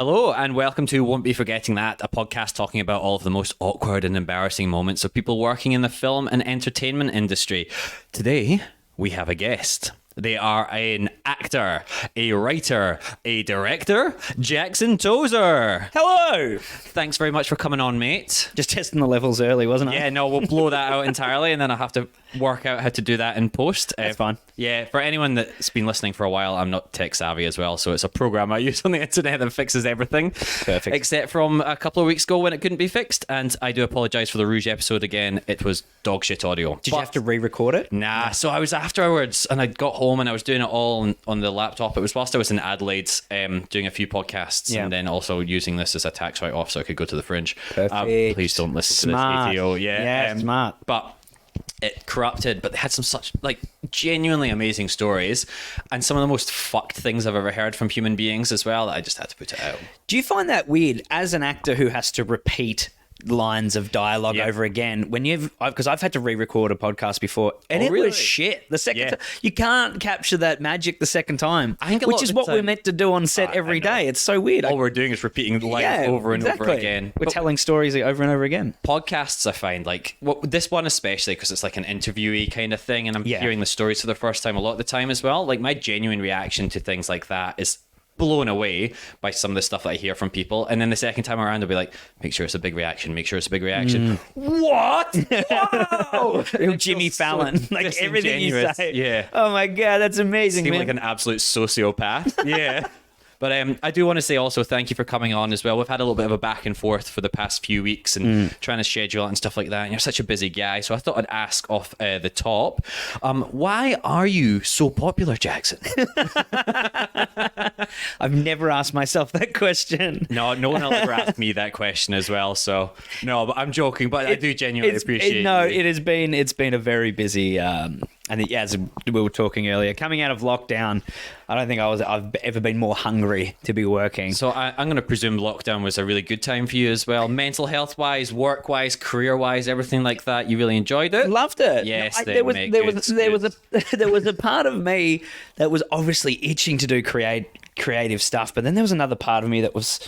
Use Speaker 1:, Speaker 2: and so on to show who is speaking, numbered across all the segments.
Speaker 1: Hello and welcome to Won't Be Forgetting That, a podcast talking about all of the most awkward and embarrassing moments of people working in the film and entertainment industry. Today, we have a guest. They are an actor, a writer, a director, Jackson Tozer.
Speaker 2: Hello!
Speaker 1: Thanks very much for coming on, mate.
Speaker 2: Just testing the levels early, wasn't it?
Speaker 1: Yeah, no, we'll blow that out entirely and then I'll have to work out how to do that in post.
Speaker 2: That's fine.
Speaker 1: Yeah, for anyone that's been listening for a while, I'm not tech savvy as well, so it's a program I use on the internet that fixes everything.
Speaker 2: Perfect.
Speaker 1: Except from a couple of weeks ago when it couldn't be fixed, and I do apologise for the Rouge episode again. It was dog shit audio.
Speaker 2: Did you have to re-record it?
Speaker 1: Nah, so I was afterwards, and I got home and I was doing it all on the laptop. It was whilst I was in Adelaide doing a few podcasts, and then also using this as a tax write-off so I could go to the Fringe.
Speaker 2: Perfect.
Speaker 1: Please don't listen
Speaker 2: Smart.
Speaker 1: to this ATO.
Speaker 2: Yeah, smart.
Speaker 1: But it corrupted, but they had some such genuinely amazing stories and some of the most fucked things I've ever heard from human beings as well that I just had to put it out.
Speaker 2: Do you find that weird as an actor who has to repeat lines of dialogue over again when because I've had to re-record a podcast before and it was shit the second time. You can't capture that magic the second time,
Speaker 1: I think
Speaker 2: which is what we're meant to do on set every day. It's so weird.
Speaker 1: All we're doing is repeating the lines over and over again.
Speaker 2: We're telling stories over and over again.
Speaker 1: Podcasts, I find, this one especially because it's like an interviewee kind of thing and I'm hearing the stories for the first time a lot of the time as well. Like my genuine reaction to things like that is blown away by some of the stuff that I hear from people, and then the second time around I'll be like, make sure it's a big reaction, What? Wow!
Speaker 2: Jimmy Fallon, like everything you say.
Speaker 1: Yeah.
Speaker 2: Oh my god, that's amazing.
Speaker 1: Seem like an absolute sociopath. Yeah. But I do want to say also thank you for coming on as well. We've had a little bit of a back and forth for the past few weeks and trying to schedule it and stuff like that. And you're such a busy guy. So I thought I'd ask off the top, why are you so popular, Jackson?
Speaker 2: I've never asked myself that question.
Speaker 1: No one will ever ask me that question as well. So no, but I'm joking. But I do genuinely appreciate it.
Speaker 2: It's been a very busy... And as we were talking earlier, coming out of lockdown, I don't think I've ever been more hungry to be working.
Speaker 1: So I'm going to presume lockdown was a really good time for you as well, mental health wise, work wise, career wise, everything like that. You really enjoyed it.
Speaker 2: Loved it.
Speaker 1: Yes,
Speaker 2: there was a part of me that was obviously itching to do creative stuff, but then there was another part of me that was.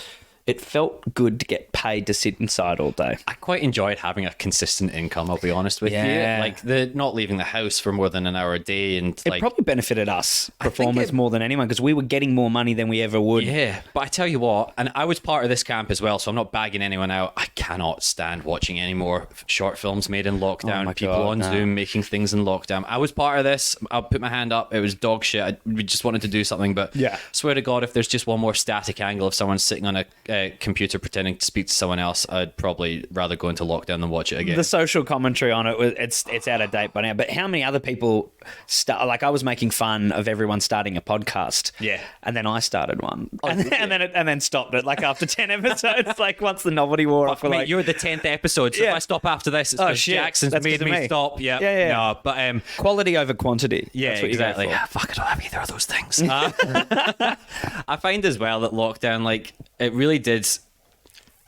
Speaker 2: It felt good to get paid to sit inside all day.
Speaker 1: I quite enjoyed having a consistent income, I'll be honest with you. Like the not leaving the house for more than an hour a day. And
Speaker 2: it probably benefited us performers more than anyone because we were getting more money than we ever would.
Speaker 1: Yeah, but I tell you what, and I was part of this camp as well, so I'm not bagging anyone out. I cannot stand watching any more short films made in lockdown. People on Zoom making things in lockdown. I was part of this. I'll put my hand up. It was dog shit. We just wanted to do something, but swear to God, if there's just one more static angle of someone sitting on a computer pretending to speak to someone else, I'd probably rather go into lockdown than watch it again.
Speaker 2: The social commentary on it, it's out of date by now. But how many other people I was making fun of everyone starting a podcast.
Speaker 1: Yeah.
Speaker 2: And then I started one. And then stopped it after 10 episodes. Once the novelty wore off.
Speaker 1: Mate, you're the 10th episode, so if I stop after this, it's because Jackson's made me stop. Yeah. No, but
Speaker 2: quality over quantity.
Speaker 1: Yeah,
Speaker 2: that's what
Speaker 1: exactly. Fuck, I don't have either of those things. I find as well that lockdown, it really did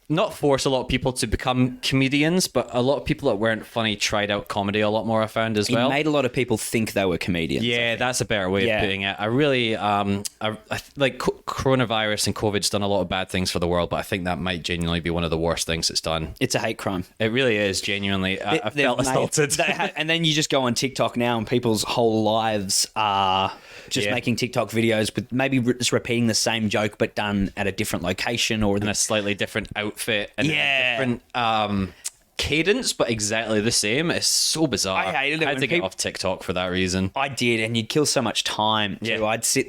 Speaker 1: not force a lot of people to become comedians, but a lot of people that weren't funny tried out comedy a lot more, I found as well.
Speaker 2: It made a lot of people think they were comedians.
Speaker 1: Yeah, that's a better way of putting it. I really, coronavirus and COVID's done a lot of bad things for the world, but I think that might genuinely be one of the worst things it's done.
Speaker 2: It's a hate crime.
Speaker 1: It really is, genuinely. I felt assaulted.
Speaker 2: And then you just go on TikTok now and people's whole lives are just making TikTok videos with maybe just repeating the same joke but done at a different location or
Speaker 1: in a slightly different outfit and a different cadence, but exactly the same. It's so bizarre.
Speaker 2: I hated it.
Speaker 1: I had to get off TikTok for that reason.
Speaker 2: I did, and you'd kill so much time too. Yeah. I'd sit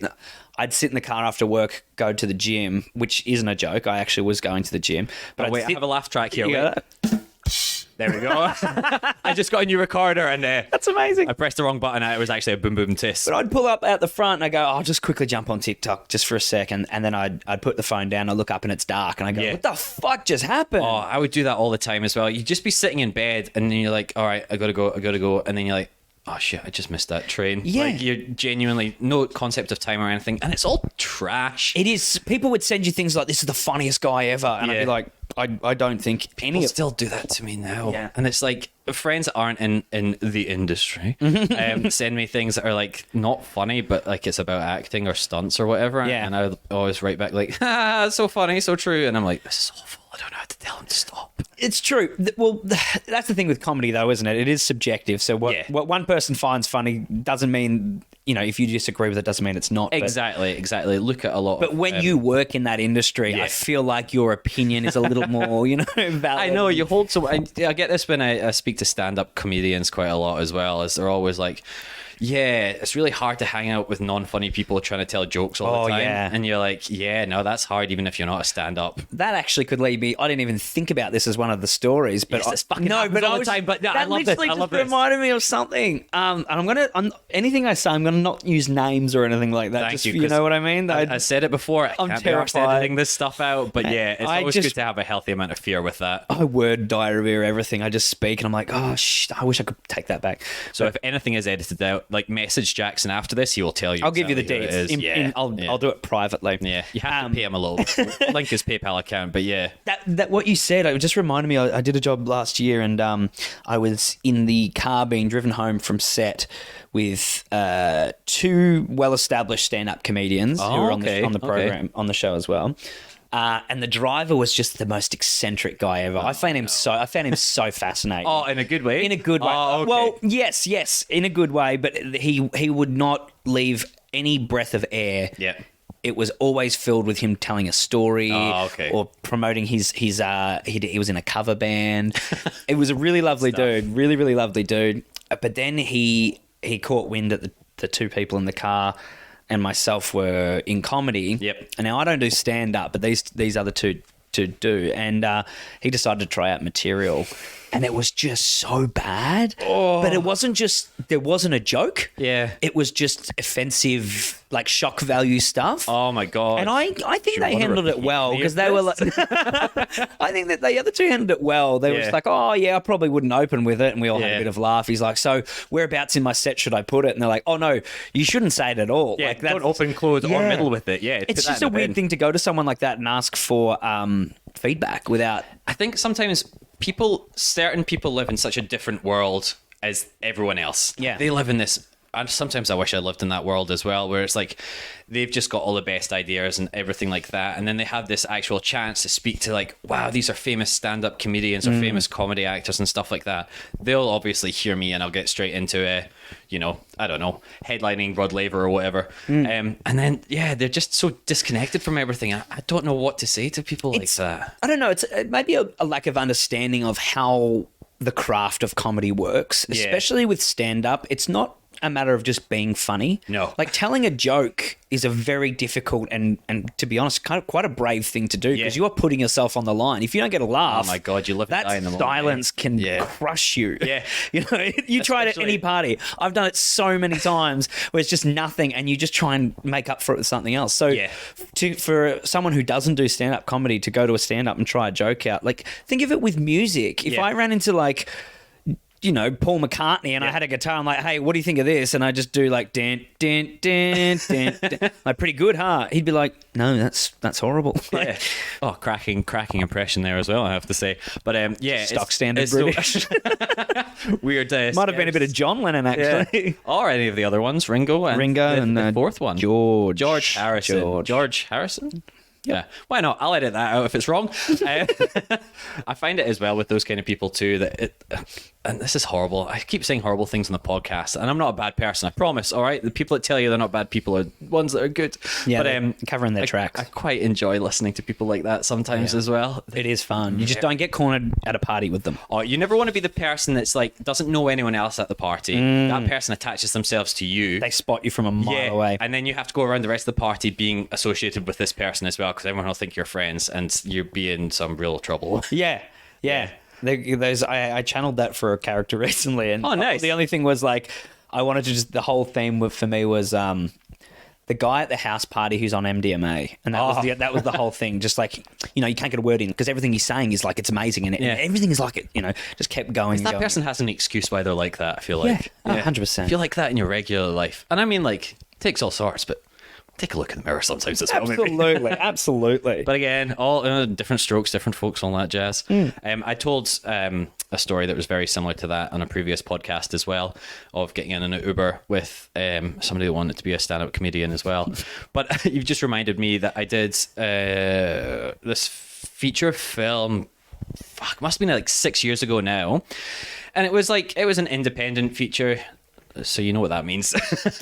Speaker 2: in the car after work, go to the gym, which isn't a joke. I actually was going to the gym. But
Speaker 1: I have a laugh track here. There we go. I just got a new recorder and
Speaker 2: that's amazing.
Speaker 1: I pressed the wrong button and it was actually a boom boom tisk.
Speaker 2: But I'd pull up out the front and I go, I'll just quickly jump on TikTok just for a second, and then I'd put the phone down, I look up and it's dark and I go, what the fuck just happened?
Speaker 1: Oh, I would do that all the time as well. You'd just be sitting in bed and then you're like, all right, I gotta go, and then you're like, oh shit, I just missed that train.
Speaker 2: Yeah.
Speaker 1: Like, you're genuinely no concept of time or anything, and it's all trash.
Speaker 2: It is. People would send you things like, "This is the funniest guy ever," and I'd be like, I don't think
Speaker 1: People still do that to me now.
Speaker 2: Yeah.
Speaker 1: And it's like, friends that aren't in the industry send me things that are like not funny, but like it's about acting or stunts or whatever.
Speaker 2: Yeah.
Speaker 1: And I always write back like, so funny, so true. And I'm like, this is awful. I don't know how to tell him to stop.
Speaker 2: It's true. Well, that's the thing with comedy, though, isn't it? It is subjective. So what one person finds funny doesn't mean, if you disagree with it, doesn't mean it's not.
Speaker 1: Exactly. Look at a lot.
Speaker 2: But when you work in that industry, I feel like your opinion is a little more, valid.
Speaker 1: I know you hold so. I get this when I speak to stand-up comedians quite a lot as well. As they're always like, yeah, it's really hard to hang out with non-funny people trying to tell jokes all the time.
Speaker 2: Yeah.
Speaker 1: And you're like, yeah, no, that's hard even if you're not a stand-up.
Speaker 2: That actually could lead me. I didn't even think about this as one of the stories, but
Speaker 1: yes, all the time. But no, I love this. I love this.
Speaker 2: Reminded me of something. And anything I say, I'm gonna not use names or anything like that.
Speaker 1: Thank you.
Speaker 2: You know what I mean?
Speaker 1: I said it before.
Speaker 2: I'm
Speaker 1: can't
Speaker 2: terrified
Speaker 1: be editing this stuff out. But yeah, it's always good to have a healthy amount of fear with that.
Speaker 2: I word diarrhea everything. I just speak and I'm like, oh, I wish I could take that back.
Speaker 1: So if anything is edited out, like message Jackson after this, he will tell you.
Speaker 2: I'll give you the deets. I'll do it privately.
Speaker 1: Yeah, you have to pay him a little. Link his PayPal account, but yeah.
Speaker 2: That what you said, it just reminded me. I did a job last year, and I was in the car being driven home from set with two well-established stand-up comedians who were on the program on the show as well. And the driver was just the most eccentric guy ever. I found him so fascinating.
Speaker 1: Oh, in a good way?
Speaker 2: In a good way.
Speaker 1: Oh, okay.
Speaker 2: Well, yes, in a good way. But he would not leave any breath of air.
Speaker 1: Yeah.
Speaker 2: It was always filled with him telling a story or promoting his he was in a cover band. It was a really lovely dude, really, really lovely dude. But then he caught wind that the two people in the car and myself were in comedy.
Speaker 1: Yep.
Speaker 2: And now I don't do stand-up, but these other two do. And he decided to try out material. And it was just so bad. Oh. But it wasn't just... There wasn't a joke.
Speaker 1: Yeah.
Speaker 2: It was just offensive, like, shock value stuff.
Speaker 1: Oh, my God.
Speaker 2: And I think they handled it well because they were like... I think that the other two handled it well. They were just like, oh, yeah, I probably wouldn't open with it. And we all had a bit of laugh. He's like, so whereabouts in my set should I put it? And they're like, oh, no, you shouldn't say it at all.
Speaker 1: Yeah,
Speaker 2: like,
Speaker 1: don't open, close, or middle with it. Yeah,
Speaker 2: it's just a weird thing to go to someone like that and ask for feedback without...
Speaker 1: I think sometimes certain people live in such a different world as everyone else.
Speaker 2: Yeah.
Speaker 1: They live in this... And sometimes I wish I lived in that world as well, where it's like they've just got all the best ideas and everything like that. And then they have this actual chance to speak to like, wow, these are famous stand-up comedians or famous comedy actors and stuff like that. They'll obviously hear me and I'll get straight into I don't know, headlining Rod Laver or whatever. And then, they're just so disconnected from everything. I don't know what to say to people like that.
Speaker 2: I don't know. It's maybe a lack of understanding of how the craft of comedy works, especially with stand-up. It's not a matter of just being funny.
Speaker 1: No.
Speaker 2: Like telling a joke is a very difficult and to be honest, kind of quite a brave thing to do because you are putting yourself on the line. If you don't get a laugh,
Speaker 1: oh my God, you live and die in the moment.
Speaker 2: Silence can crush you.
Speaker 1: Yeah.
Speaker 2: You try it at any party. I've done it so many times where it's just nothing and you just try and make up for it with something else. So for someone who doesn't do stand-up comedy to go to a stand-up and try a joke out, like think of it with music. If I ran into like Paul McCartney and I had a guitar, I'm like, hey, what do you think of this? And I just do like, dun, dun, dun, dun, dun. Like, pretty good, huh? He'd be like, no, that's horrible.
Speaker 1: Yeah. Oh, cracking impression there as well, I have to say. But
Speaker 2: stock standard British.
Speaker 1: Weird.
Speaker 2: Might have been a bit of John Lennon, actually.
Speaker 1: Yeah. Or any of the other ones, Ringo and the fourth one. George Harrison. George Harrison? Yeah, why not? I'll edit that out if it's wrong. I find it as well with those kind of people too that and this is horrible. I keep saying horrible things on the podcast, and I'm not a bad person, I promise. All right, the people that tell you they're not bad people are ones that are good.
Speaker 2: Yeah, but covering their tracks.
Speaker 1: I quite enjoy listening to people like that sometimes as well.
Speaker 2: It is fun. You just don't get cornered at a party with them.
Speaker 1: Oh, you never want to be the person that's like doesn't know anyone else at the party. That person attaches themselves to you.
Speaker 2: They spot you from a mile away,
Speaker 1: and then you have to go around the rest of the party being associated with this person as well, because everyone will think you're friends, and you'll be in some real trouble.
Speaker 2: Yeah. I channeled that for a character recently, and
Speaker 1: nice.
Speaker 2: The only thing was like I wanted to just the whole theme for me was the guy at the house party who's on MDMA, and that was the whole thing. Just like, you can't get a word in because everything he's saying is like it's amazing, and everything is like it. Just kept going.
Speaker 1: That person has an excuse why they're like that. I feel like
Speaker 2: 100%.
Speaker 1: I feel like that in your regular life, and I mean, like, it takes all sorts, but take a look in the mirror sometimes as well.
Speaker 2: Absolutely, absolutely.
Speaker 1: But again, all different strokes, different folks, all that jazz. I told a story that was very similar to that on a previous podcast as well, of getting in an Uber with somebody that wanted to be a stand-up comedian as well. But you've just reminded me that I did this feature film. Fuck, must have been like 6 years ago now, and it was an independent feature. So you know what that means.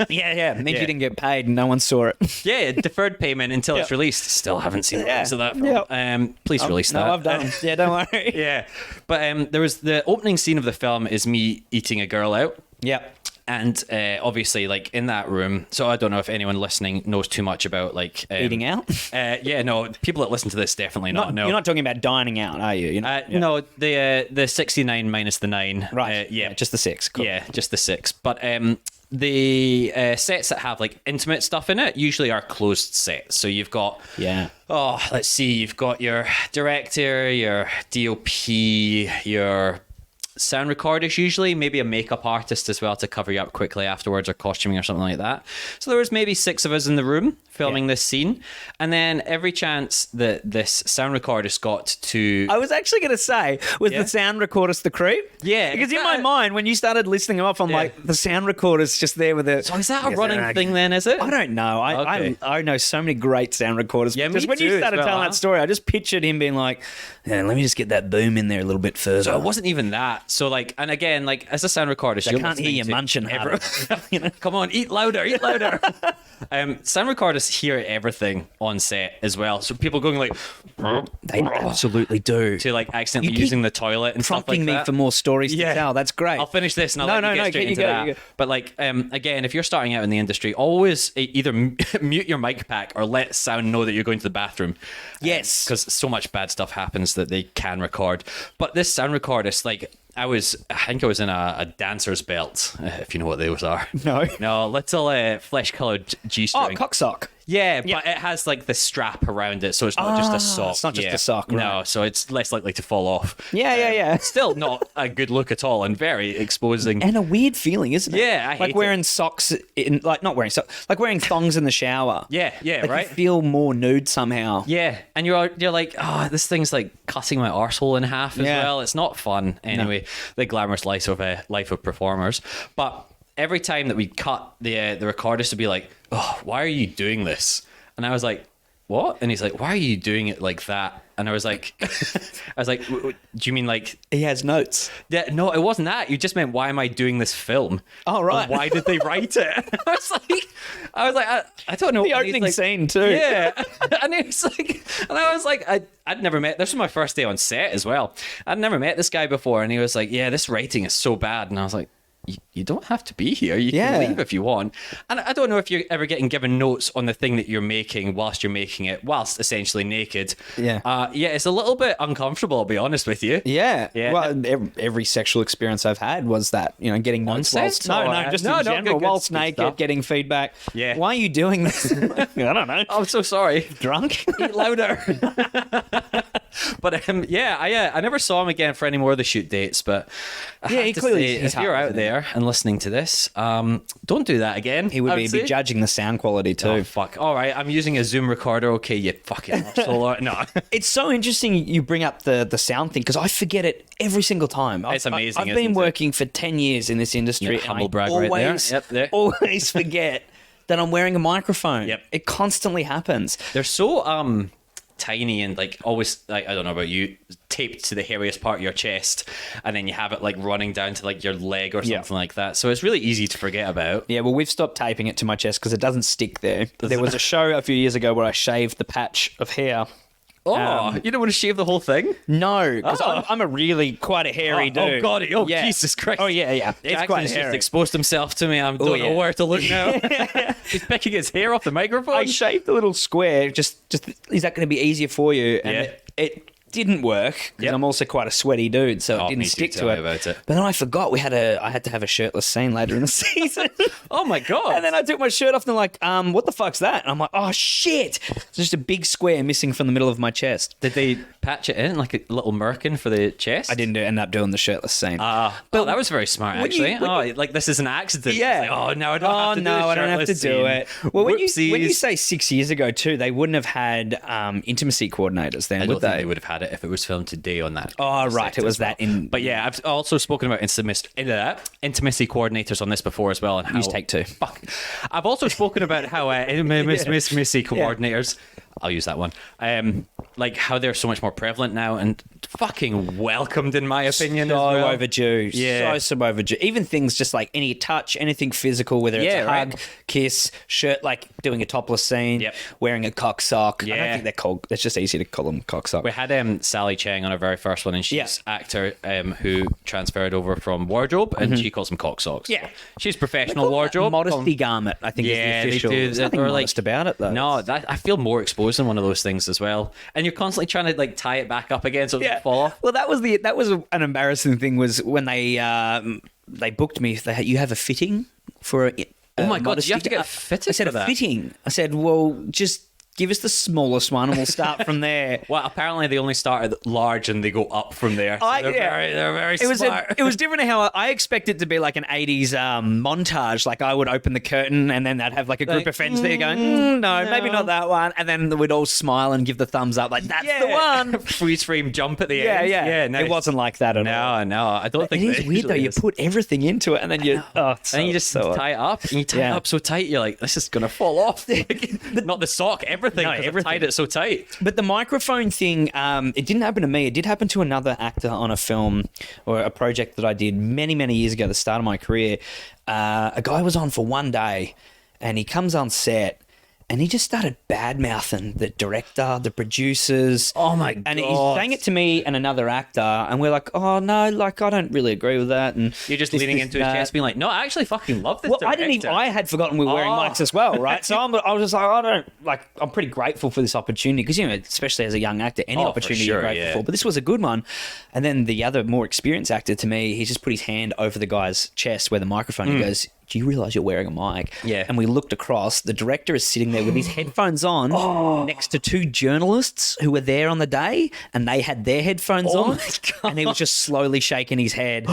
Speaker 2: Yeah. It means you didn't get paid and no one saw it.
Speaker 1: Yeah, deferred payment until it's released. Still haven't seen the release of that film. Please release that.
Speaker 2: No, I've done. Yeah, don't worry.
Speaker 1: Yeah. But there was the opening scene of the film is me eating a girl out.
Speaker 2: Yep.
Speaker 1: And obviously, like, in that room, so I don't know if anyone listening knows too much about, like...
Speaker 2: eating out?
Speaker 1: No, people that listen to this definitely not know.
Speaker 2: You're not talking about dining out, are you?
Speaker 1: No, the 69 minus the 9.
Speaker 2: Right. Just the 6. Cool.
Speaker 1: Yeah, just the 6. But the sets that have, like, intimate stuff in it usually are closed sets. So you've got...
Speaker 2: Yeah.
Speaker 1: Oh, let's see. You've got your director, your DOP, your... sound recordist usually, maybe a makeup artist as well to cover you up quickly afterwards, or costuming or something like that. So there was maybe 6 of us in the room filming this scene, and then every chance that this sound recordist got to...
Speaker 2: I was actually going to say, was the sound recordist the creep?
Speaker 1: Yeah.
Speaker 2: Because in my mind, when you started listing them off, I'm like, the sound recorder's just there with it.
Speaker 1: So is that a running thing then, is it?
Speaker 2: I don't know. I know so many great sound recorders.
Speaker 1: Yeah,
Speaker 2: just when you started telling that story, I just pictured him being like, let me just get that boom in there a little bit further.
Speaker 1: So it wasn't even that. So, like, and again, like, as a sound recordist,
Speaker 2: I can't hear you munching hard.
Speaker 1: Come on, eat louder, eat louder. Sound recordists hear everything on set as well. So people going like...
Speaker 2: They absolutely do.
Speaker 1: To, like, accidentally using the toilet and stuff like that.
Speaker 2: Prompting me for more stories to tell. That's great.
Speaker 1: I'll finish this and I'll let you get straight into that. But, like, again, if you're starting out in the industry, always either mute your mic pack or let sound know that you're going to the bathroom.
Speaker 2: Yes.
Speaker 1: Because so much bad stuff happens that they can record. But this sound recordist, like... I think I was in a dancer's belt, if you know what those are. No, little flesh-coloured G-string.
Speaker 2: Oh, cocksock.
Speaker 1: Yeah, but it has like the strap around it, so it's not just a sock.
Speaker 2: It's not just a sock, right?
Speaker 1: No, so it's less likely to fall off.
Speaker 2: Yeah.
Speaker 1: Still not a good look at all, and very exposing.
Speaker 2: And a weird feeling, isn't it?
Speaker 1: Yeah, I hate
Speaker 2: like wearing socks, not wearing socks, like wearing thongs in the shower.
Speaker 1: Yeah,
Speaker 2: like
Speaker 1: right.
Speaker 2: You feel more nude somehow.
Speaker 1: Yeah, and you're like, this thing's like cutting my arsehole in half as well. It's not fun. Anyway, the glamorous life of performers, but. Every time that we'd cut, the recordist would be like, "Oh, why are you doing this?" And I was like, "What?" And he's like, "Why are you doing it like that?" And I was like, "Do you mean like
Speaker 2: he has notes?"
Speaker 1: Yeah, no, it wasn't that. You just meant, "Why am I doing this film?"
Speaker 2: Oh, right.
Speaker 1: And why did they write it? I was like, I don't know.
Speaker 2: The opening scene too.
Speaker 1: Yeah, and it's like, and I was like, I'd never met. This was my first day on set as well. I'd never met this guy before, and he was like, "Yeah, this writing is so bad," and I was like. You don't have to be here. You can leave if you want. And I don't know if you're ever getting given notes on the thing that you're making whilst you're making it, whilst essentially naked.
Speaker 2: Yeah.
Speaker 1: It's a little bit uncomfortable, I'll be honest with you.
Speaker 2: Yeah. Well, every sexual experience I've had was that, getting notes whilst... No, just in general, whilst naked, stuff. Getting feedback.
Speaker 1: Yeah.
Speaker 2: Why are you doing this? I don't know.
Speaker 1: I'm so sorry.
Speaker 2: Drunk?
Speaker 1: Eat louder. But I never saw him again for any more of the shoot dates. But
Speaker 2: he clearly,
Speaker 1: if you're out there and listening to this, don't do that again.
Speaker 2: He would be judging the sound quality too.
Speaker 1: Oh, fuck. All right, I'm using a Zoom recorder. Okay, you fucking arsehole. No.
Speaker 2: It's so interesting you bring up the sound thing because I forget it every single time.
Speaker 1: It's amazing.
Speaker 2: I've been working for 10 years in this industry.
Speaker 1: Humble brag right there. Yep, there.
Speaker 2: Always forget that I'm wearing a microphone.
Speaker 1: Yep.
Speaker 2: It constantly happens.
Speaker 1: They're so tiny and like always, like, I don't know about you, taped to the hairiest part of your chest, and then you have it like running down to like your leg or something like that. So it's really easy to forget about.
Speaker 2: Yeah, well, we've stopped taping it to my chest because it doesn't stick there. There was a show a few years ago where I shaved the patch of hair.
Speaker 1: Oh, you don't want to shave the whole thing?
Speaker 2: No, because I'm a really quite a hairy dude.
Speaker 1: Oh, God. Oh, yeah. Jesus Christ.
Speaker 2: Oh, yeah. It's quite hairy.
Speaker 1: Just exposed himself to me. I don't know where to look now. He's picking his hair off the microphone.
Speaker 2: I shaved the little square. Just is that going to be easier for you? And it didn't work because I'm also quite a sweaty dude, so it didn't stick to it.
Speaker 1: About it.
Speaker 2: But then I forgot I had to have a shirtless scene later in the season.
Speaker 1: Oh my God.
Speaker 2: And then I took my shirt off and they're like, what the fuck's that? And I'm like, oh shit. It's just a big square missing from the middle of my chest.
Speaker 1: Did they patch it in like a little merkin for the chest?
Speaker 2: I didn't end up doing the shirtless scene.
Speaker 1: But that was very smart, actually. Like this is an accident.
Speaker 2: Yeah.
Speaker 1: Like, oh, no, I don't have to do
Speaker 2: I don't have to do it. Well, when you say 6 years ago too, they wouldn't have had intimacy coordinators then, would
Speaker 1: they would have had it if it was filmed today on that.
Speaker 2: Oh, right. It was that in...
Speaker 1: But yeah, I've also spoken about intimacy coordinators on this before as well. And how...
Speaker 2: Use take two.
Speaker 1: Fuck. I've also spoken about how intimacy coordinators... I'll use that one. Like how they're so much more prevalent now and fucking welcomed, in my opinion.
Speaker 2: So
Speaker 1: as well.
Speaker 2: overdue.
Speaker 1: Yeah.
Speaker 2: So overdue. Even things just like any touch, anything physical, whether it's a hug, kiss, shirt, like doing a topless scene, wearing a cock sock.
Speaker 1: Yeah.
Speaker 2: I don't think they're called... It's just easy to call them cock sock.
Speaker 1: We had Sally Cheng on our very first one, and she's an actor who transferred over from wardrobe, and she calls them cock socks.
Speaker 2: Yeah.
Speaker 1: She's professional wardrobe.
Speaker 2: Modesty garment, I think, is the official.
Speaker 1: They do.
Speaker 2: There's nothing modest about it, though.
Speaker 1: No, I feel more exposed than one of those things as well. And you're constantly trying to like tie it back up again so it doesn't fall off.
Speaker 2: Well, that was an embarrassing thing was when they booked me. You have a fitting for
Speaker 1: oh my God, did you have to get fitted?
Speaker 2: I said
Speaker 1: for that?
Speaker 2: Fitting. I said, well, just give us the smallest one and we'll start from there.
Speaker 1: Well, apparently they only start at large and they go up from there. So they're very smart.
Speaker 2: It was different to how I expect it to be like an 80s montage. Like I would open the curtain and then they'd have like a group of friends there going, no, maybe not that one. And then we'd all smile and give the thumbs up like, that's the one.
Speaker 1: Freeze frame jump at the end.
Speaker 2: Yeah.
Speaker 1: Nice.
Speaker 2: It wasn't like that at all.
Speaker 1: No, I don't think
Speaker 2: it is weird though. You put everything into it and then you
Speaker 1: you just tie it up and you tie it up so tight you're like, this is gonna fall off. Not the sock, everything. I've tied it so tight.
Speaker 2: But the microphone thing, it didn't happen to me. It did happen to another actor on a film or a project that I did many, many years ago, the start of my career. A guy was on for one day and he comes on set and he just started bad-mouthing the director, the producers.
Speaker 1: Oh, my God.
Speaker 2: And he's saying it to me and another actor, and we're like, oh, no, like, I don't really agree with that. And
Speaker 1: you're just leaning into his chest being like, no, I actually fucking love this director.
Speaker 2: I had forgotten we were wearing mics as well, right? So I was just like, I'm pretty grateful for this opportunity because, you know, especially as a young actor, any opportunity you're grateful for. But this was a good one. And then the other more experienced actor to me, he just put his hand over the guy's chest where the microphone, he goes, do you realise you're wearing a mic?
Speaker 1: Yeah.
Speaker 2: And we looked across. The director is sitting there with his headphones on next to two journalists who were there on the day, and they had their headphones on. And he was just slowly shaking his head.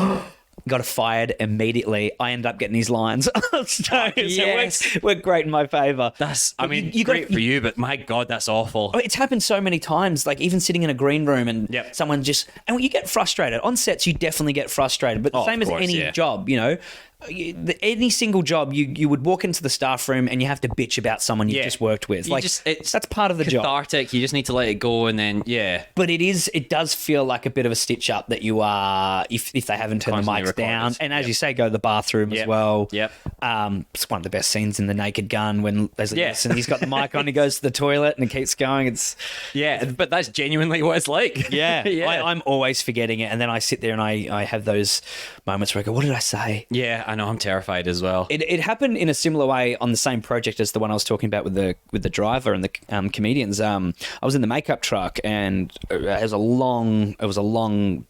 Speaker 2: Got fired immediately. I ended up getting his lines. So it worked great in my favour.
Speaker 1: Great for you, but my God, that's awful.
Speaker 2: It's happened so many times, like even sitting in a green room and someone just... And you get frustrated. On sets, you definitely get frustrated. But the same as any job, you know... Any single job, you would walk into the staff room and you have to bitch about someone you've just worked with. That's part of the job.
Speaker 1: Cathartic. You just need to let it go, and then But
Speaker 2: it does feel like a bit of a stitch up that you are if they haven't turned the mics down, and as you say, go to the bathroom as well.
Speaker 1: Yep.
Speaker 2: It's one of the best scenes in The Naked Gun when Leslie Nielsen, he's got the mic on, he goes to the toilet and it keeps going.
Speaker 1: But that's genuinely what it's like.
Speaker 2: Yeah. I'm always forgetting it, and then I sit there and I have those moments where I go, what did I say?
Speaker 1: Yeah. I know, I'm terrified as well.
Speaker 2: It happened in a similar way on the same project as the one I was talking about with the driver and the comedians. I was in the makeup truck, and it was a long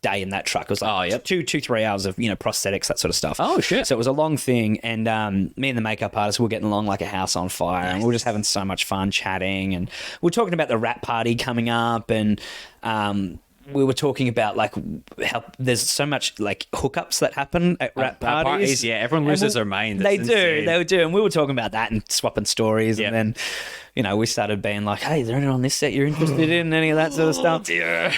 Speaker 2: day in that truck. It was like 2-3 hours of prosthetics, that sort of stuff.
Speaker 1: Oh shit!
Speaker 2: So it was a long thing, and me and the makeup artist were getting along like a house on fire, and we were just having so much fun chatting, and we were talking about the rap party coming up, and we were talking about like how there's so much like hookups that happen at rap parties.
Speaker 1: Yeah, everyone loses their mind.
Speaker 2: They do, and we were talking about that and swapping stories, and then we started being like, "Hey, is there anyone on this set you're interested in? Any of that sort of stuff?"
Speaker 1: Dear.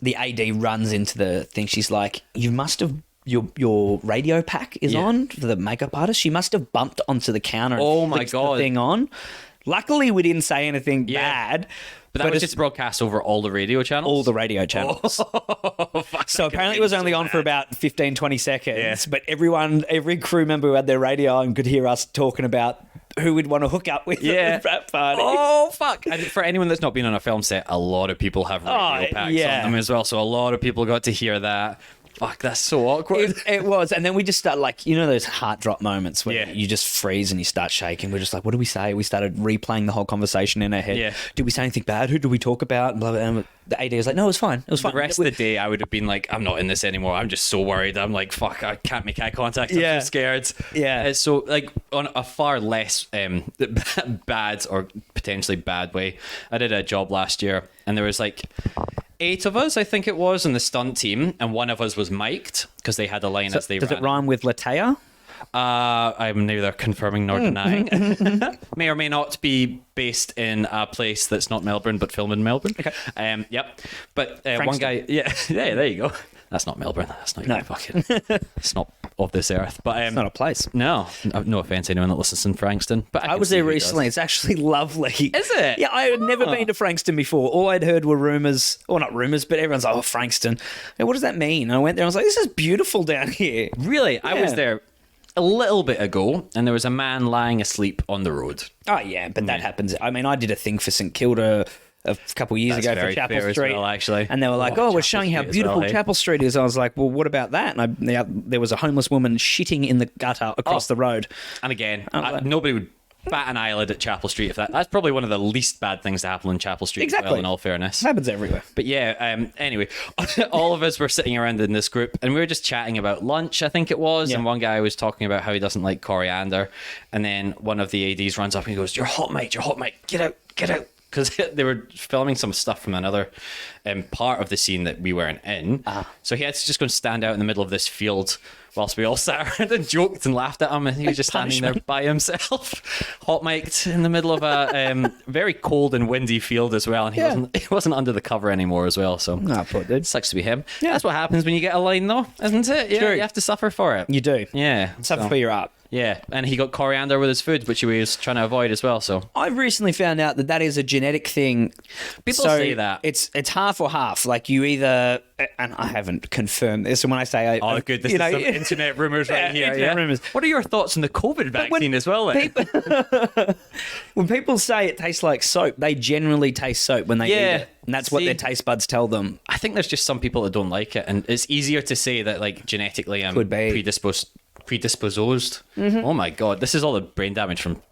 Speaker 2: The AD runs into the thing. She's like, "You must have." Your radio pack is on for the makeup artist. She must have bumped onto the counter.
Speaker 1: Oh my God!
Speaker 2: The thing on. Luckily, we didn't say anything bad.
Speaker 1: But that was just broadcast over all the radio channels?
Speaker 2: All the radio channels. So apparently it was only on for about 15, 20 seconds. But every crew member who had their radio on could hear us talking about who we'd want to hook up with at the rap party.
Speaker 1: Oh, fuck. And for anyone that's not been on a film set, a lot of people have radio packs on them as well. So a lot of people got to hear that. fuck, that's so awkward.
Speaker 2: It was. And then we just started, like, you know those heart drop moments where
Speaker 1: Yeah.
Speaker 2: you just freeze and you start shaking. We're just like, what do we say? We started replaying the whole conversation in our head.
Speaker 1: Yeah.
Speaker 2: Did we say anything bad? Who did we talk about? And blah, blah, and the AD was like, no, it was fine. It was fine.
Speaker 1: The rest of the day, I would have been like, I'm not in this anymore. I'm just so worried. I'm like, fuck, I can't make eye contact. I'm
Speaker 2: Yeah.
Speaker 1: so scared.
Speaker 2: Yeah.
Speaker 1: So, like, on a far less bad or potentially bad way, I did a job last year, and there was like 8 of us, I think it was, in the stunt team, and one of us was mic'd because they had a line as they
Speaker 2: Does
Speaker 1: ran.
Speaker 2: it rhyme with Latea?
Speaker 1: I'm neither confirming nor denying. May or may not be based in a place that's not Melbourne, but filmed in Melbourne.
Speaker 2: Okay.
Speaker 1: Yep. But one guy, yeah, there you go. That's not Melbourne. That's not even fucking. It's not of this earth. But
Speaker 2: It's not a place.
Speaker 1: no offense to anyone that listens in Frankston. But
Speaker 2: I was there recently. It's actually lovely.
Speaker 1: Is it?
Speaker 2: Yeah, I had never been to Frankston before. All I'd heard were rumours, or not rumours, but everyone's like, oh, Frankston. Hey, what does that mean? And I went there and I was like, this is beautiful down here.
Speaker 1: Really, I was
Speaker 2: Yeah.
Speaker 1: there a little bit ago, and there was a man lying asleep on the road.
Speaker 2: Oh, yeah, but that happens. I mean, I did a thing for St Kilda a couple of years
Speaker 1: That's
Speaker 2: ago for
Speaker 1: very
Speaker 2: Chapel
Speaker 1: fair as
Speaker 2: Street.
Speaker 1: well, actually.
Speaker 2: And they were like,
Speaker 1: Oh,
Speaker 2: we're
Speaker 1: Chapel
Speaker 2: showing how
Speaker 1: Street as
Speaker 2: beautiful
Speaker 1: well, hey?
Speaker 2: Chapel Street is. I was like, well, what about that? And there was a homeless woman shitting in the gutter across the road.
Speaker 1: And again,
Speaker 2: like-
Speaker 1: nobody would bat an eyelid at Chapel Street if that's probably one of the least bad things to happen on Chapel Street. As well,
Speaker 2: Exactly.
Speaker 1: in all fairness.
Speaker 2: It happens everywhere.
Speaker 1: But yeah, anyway, all of us were sitting around in this group and we were just chatting about lunch, I think it was.
Speaker 2: Yeah.
Speaker 1: And one guy was talking about how he doesn't like coriander. And then one of the ADs runs up and he goes, you're hot, mate, get out. Because they were filming some stuff from another part of the scene that we weren't in. So he had to just go and stand out in the middle of this field whilst we all sat around and joked and laughed at him. And he was just standing there by himself, hot mic'd in the middle of a very cold and windy field as well. And he wasn't under the cover anymore as well. So
Speaker 2: Poor dude.
Speaker 1: sucks to be him.
Speaker 2: Yeah.
Speaker 1: That's what happens when you get a line though, isn't it? Yeah,
Speaker 2: True.
Speaker 1: you have to suffer for it.
Speaker 2: You do.
Speaker 1: Yeah.
Speaker 2: Suffer
Speaker 1: so-
Speaker 2: for your art.
Speaker 1: Yeah, and he got coriander with his food, which he was trying to avoid as well. So
Speaker 2: I've recently found out that is a genetic thing.
Speaker 1: People say that.
Speaker 2: It's half or half. Like you either, and I haven't confirmed this. And when I say,
Speaker 1: good. This is some internet rumors right here.
Speaker 2: internet rumours.
Speaker 1: What are your thoughts on the COVID vaccine as well? Then?
Speaker 2: When people say it tastes like soap, they generally taste soap when they eat it, and that's what
Speaker 1: See,
Speaker 2: their taste buds tell them.
Speaker 1: I think there's just some people that don't like it, and it's easier to say that like genetically I'm
Speaker 2: Could be.
Speaker 1: predisposed. Oh my god, this is all the brain damage from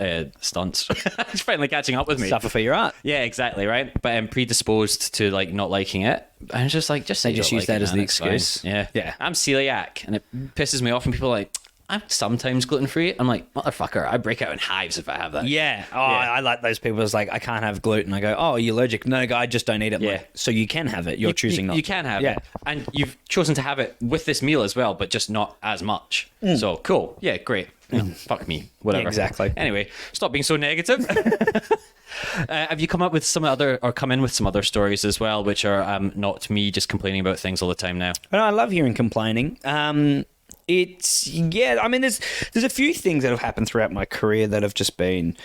Speaker 1: stunts. It's finally catching up with me.
Speaker 2: Suffer for your art.
Speaker 1: Yeah, exactly, right. But I'm predisposed to like not liking it. And it's just like say
Speaker 2: They just
Speaker 1: you don't
Speaker 2: use
Speaker 1: like
Speaker 2: that
Speaker 1: it,
Speaker 2: as
Speaker 1: man,
Speaker 2: the
Speaker 1: it's fine.
Speaker 2: excuse.
Speaker 1: Yeah, I'm celiac, and it pisses me off when people are like, I'm sometimes gluten free. I'm like, motherfucker, I break out in hives if I have that.
Speaker 2: Yeah. Oh, I like those people. It's like, I can't have gluten. I go, oh, you're allergic. No, I just don't eat it.
Speaker 1: Yeah.
Speaker 2: Like, so you can have it. You're choosing not.
Speaker 1: You can have
Speaker 2: Yeah.
Speaker 1: it. And you've chosen to have it with this meal as well, but just not as much. So cool. Yeah, great. Yeah, fuck me. Whatever.
Speaker 2: Yeah, exactly.
Speaker 1: Anyway, stop being so negative. Have you come in with some other stories as well, which are not me just complaining about things all the time now?
Speaker 2: But I love hearing complaining. I mean, there's a few things that have happened throughout my career that have just been.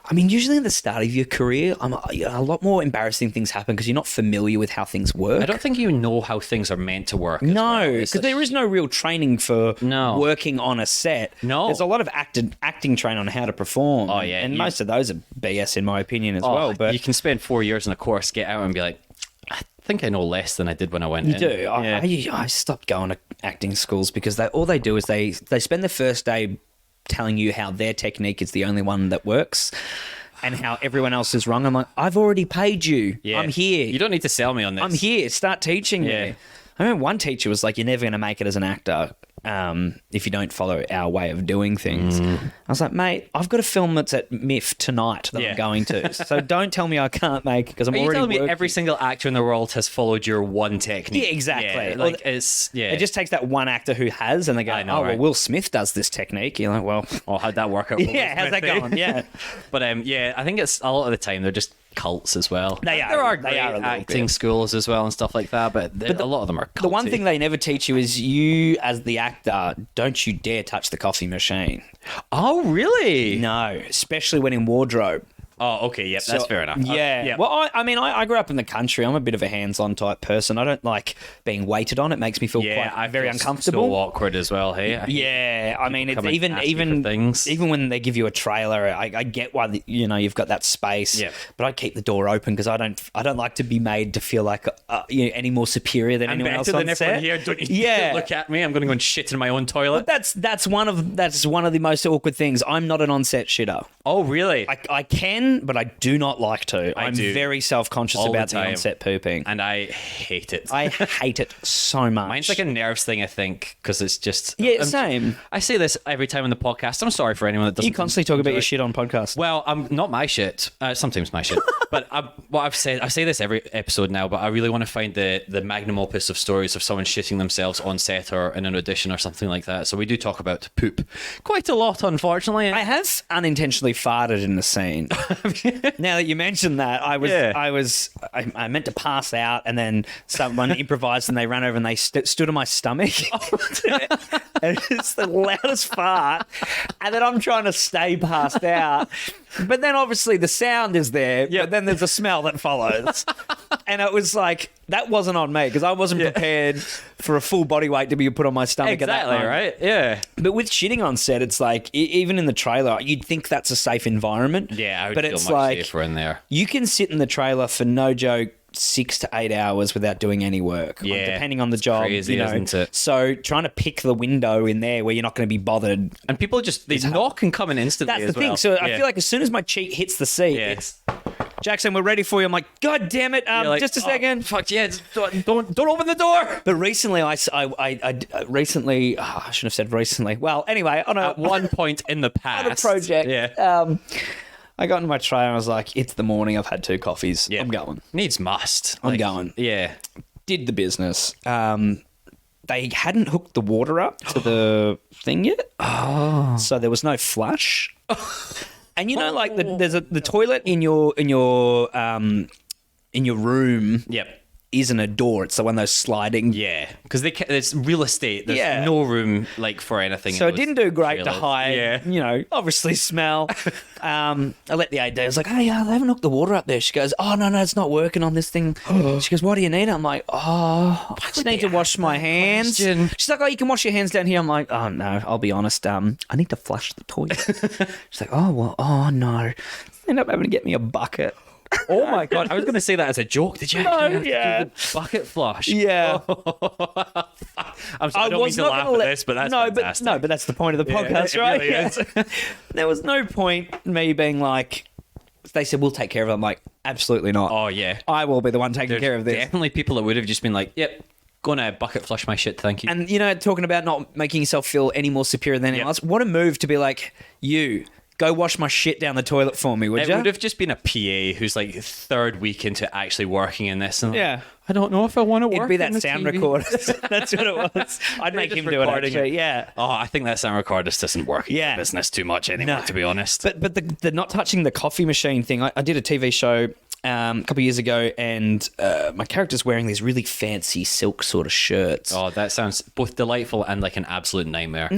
Speaker 2: I mean, usually at the start of your career, a lot more embarrassing things happen because you're not familiar with how things work.
Speaker 1: I don't think you know how things are meant to work.
Speaker 2: No, because there is no real training for working on a set.
Speaker 1: No.
Speaker 2: There's a lot of acting training on how to perform.
Speaker 1: Oh, yeah,
Speaker 2: and most of those are BS in my opinion as well. But
Speaker 1: you can spend 4 years in a course, get out and be like, I think I know less than I did when I went in.
Speaker 2: you do.
Speaker 1: Yeah.
Speaker 2: I stopped going to acting schools because all they do is they spend the first day telling you how their technique is the only one that works and how everyone else is wrong. I'm like, I've already paid you.
Speaker 1: Yeah.
Speaker 2: I'm here.
Speaker 1: You don't need to sell me on this.
Speaker 2: I'm here. Start teaching
Speaker 1: Yeah.
Speaker 2: me. I remember one teacher was like, you're never going to make it as an actor if you don't follow our way of doing things. I was like, mate, I've got a film that's at MIF tonight that I'm going to. So don't tell me I can't make it because I'm
Speaker 1: Are you
Speaker 2: already
Speaker 1: telling me
Speaker 2: working.
Speaker 1: every single actor in the world has followed your one technique?
Speaker 2: Yeah, exactly.
Speaker 1: Yeah,
Speaker 2: Well,
Speaker 1: it
Speaker 2: It just takes that one actor who has, and they go,
Speaker 1: I know,
Speaker 2: oh,
Speaker 1: right?
Speaker 2: well, Will Smith does this technique. You're like, well,
Speaker 1: how'd that work out?
Speaker 2: yeah, how's that going? Yeah.
Speaker 1: But I think it's a lot of the time they're just cults as well.
Speaker 2: They are.
Speaker 1: There are
Speaker 2: They
Speaker 1: great
Speaker 2: are a little
Speaker 1: acting
Speaker 2: bit.
Speaker 1: schools as well and stuff like that, but a lot of them are culty.
Speaker 2: The one thing they never teach you is you, as the actor, don't you dare touch the coffee machine.
Speaker 1: Oh, really?
Speaker 2: No, especially when in wardrobe.
Speaker 1: Oh, okay. Yep, that's fair enough.
Speaker 2: Yeah. Well, I grew up in the country. I'm a bit of a hands-on type person. I don't like being waited on. It makes me feel very uncomfortable.
Speaker 1: So awkward as well. Hey.
Speaker 2: I mean, it's even when they give you a trailer, I get why you've got that space.
Speaker 1: Yeah.
Speaker 2: But I keep the door open because I don't like to be made to feel like any more superior than anyone else on set.
Speaker 1: Here. Don't you look at me. I'm going to go and shit in my own toilet.
Speaker 2: But that's one of the most awkward things. I'm not an on-set shitter.
Speaker 1: Oh, really?
Speaker 2: I can, but I do not like to. I'm very self-conscious about the on-set pooping.
Speaker 1: And I hate it.
Speaker 2: I hate it so much.
Speaker 1: Mine's like a nerves thing, I think, because it's just...
Speaker 2: Yeah, same.
Speaker 1: I say this every time on the podcast. I'm sorry for anyone that doesn't...
Speaker 2: You constantly talk about your shit on podcasts.
Speaker 1: Well, not my shit. Sometimes my shit. But I say this every episode now, but I really want to find the magnum opus of stories of someone shitting themselves on set or in an audition or something like that. So we do talk about poop quite a lot, unfortunately.
Speaker 2: I have unintentionally farted in the scene. Now that you mentioned that, I meant to pass out, and then someone improvised and they ran over and they stood on my stomach. And it's the loudest fart, and then I'm trying to stay passed out. But then obviously the sound is there, but then there's a smell that follows. And it was like, that wasn't on me because I wasn't prepared for a full body weight to be put on my stomach at that moment.
Speaker 1: Right? Yeah.
Speaker 2: But with shitting on set, it's like, even in the trailer, you'd think that's a safe environment.
Speaker 1: Yeah, I would feel much safer in there.
Speaker 2: You can sit in the trailer for no joke 6 to 8 hours without doing any work.
Speaker 1: Yeah,
Speaker 2: depending on the job.
Speaker 1: Crazy, isn't it?
Speaker 2: So trying to pick the window in there where you're not going to be bothered.
Speaker 1: And people they knock and come in instantly.
Speaker 2: That's the thing. So I feel like as soon as my cheek hits the seat, it's Jackson, we're ready for you. I'm like, God damn it! Just a second.
Speaker 1: Fuck yeah! Don't open the door.
Speaker 2: But recently, I shouldn't have said recently. Well, anyway,
Speaker 1: at one point in the past,
Speaker 2: on a project, I got in my tray and I was like, it's the morning. I've had 2 coffees. I'm going.
Speaker 1: Needs must.
Speaker 2: I'm going.
Speaker 1: Yeah.
Speaker 2: Did the business. They hadn't hooked the water up to the thing yet. Oh. So there was no flush. And there's the toilet in your room.
Speaker 1: Yep.
Speaker 2: Isn't a door. It's the one of those sliding.
Speaker 1: Yeah, because it's real estate. There's no room for anything.
Speaker 2: So it didn't do great to hide. Yeah. Obviously smell. I let the AD. I was like, oh yeah, they haven't hooked the water up there. She goes, oh no, it's not working on this thing. She goes, what do you need? I'm like, I just need to wash my hands. She's like, oh, you can wash your hands down here. I'm like, oh no, I'll be honest. I need to flush the toilet. She's like, oh well, oh no. End up having to get me a bucket.
Speaker 1: Oh my God, I was going to say that as a joke. Did you actually have to do the bucket flush?
Speaker 2: Yeah.
Speaker 1: I'm sorry, I don't mean to laugh at this, but that's fantastic.
Speaker 2: But that's the point of the podcast, right? Really is. There was no point me being like, they said, we'll take care of it. I'm like, absolutely not.
Speaker 1: Oh, yeah.
Speaker 2: I will be the one taking care of this.
Speaker 1: Definitely people that would have just been like, yep, going to bucket flush my shit, thank you.
Speaker 2: And, talking about not making yourself feel any more superior than anyone else, what a move to be like, go wash my shit down the toilet for me, would you?
Speaker 1: It would have just been a PA who's like 3rd week into actually working in this. And
Speaker 2: yeah.
Speaker 1: I don't know if I want to work.
Speaker 2: It'd be that
Speaker 1: in
Speaker 2: sound
Speaker 1: TV.
Speaker 2: recorder. That's what it was. I'd make him do it, actually. Yeah.
Speaker 1: Oh, I think that sound recorder just doesn't work in the business too much anymore, to be honest.
Speaker 2: But the not touching the coffee machine thing, I did a TV show a couple of years ago, and my character's wearing these really fancy silk sort of shirts.
Speaker 1: Oh, that sounds both delightful and like an absolute nightmare.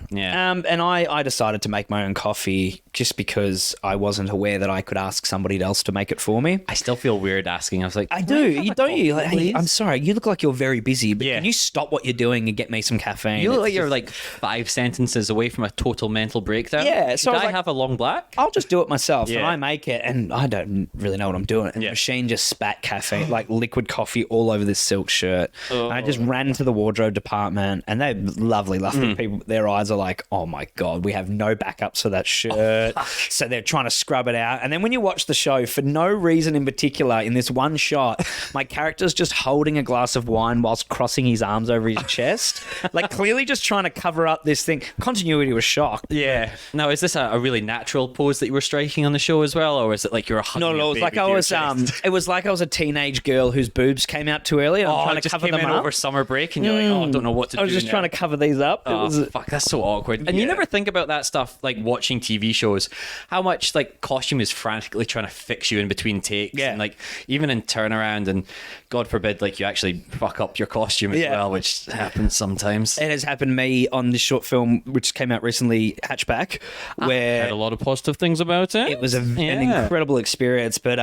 Speaker 2: Yeah. And I decided to make my own coffee just because I wasn't aware that I could ask somebody else to make it for me.
Speaker 1: I still feel weird asking. I was like,
Speaker 2: I do. You don't you? Like, hey, I'm sorry. You look like you're very busy, but can you stop what you're doing and get me some caffeine?
Speaker 1: You look like you're like 5 sentences away from a total mental breakdown.
Speaker 2: Yeah.
Speaker 1: So I have a long black?
Speaker 2: I'll just do it myself, and I make it, and I don't really know what I'm doing. And the machine just spat caffeine, like liquid coffee, all over this silk shirt. And I just ran to the wardrobe department, and they're lovely people. Their eyes are like, oh my God, we have no backups for that shirt. So they're trying to scrub it out. And then when you watch the show, for no reason in particular, in this one shot, my character's just holding a glass of wine whilst crossing his arms over his chest, like clearly just trying to cover up this thing. Continuity was shocked.
Speaker 1: Yeah. Now, is this a really natural pose that you were striking on the show as well, or is it like you're a
Speaker 2: No, it was like I it was like I was a teenage girl whose boobs came out too early, and I'm trying to
Speaker 1: just
Speaker 2: cover
Speaker 1: came
Speaker 2: them
Speaker 1: in
Speaker 2: up
Speaker 1: over summer break, and you're like, oh, I don't know what to do.
Speaker 2: I was just trying to cover these up.
Speaker 1: Fuck, that's so awkward. And you never think about that stuff, like watching TV shows, how much like costume is frantically trying to fix you in between takes, and like even in turnaround, and God forbid, like you actually fuck up your costume as well, which happens sometimes.
Speaker 2: It has happened to me on this short film which came out recently, Hatchback, where
Speaker 1: I had a lot of positive things about it.
Speaker 2: It was an incredible experience, but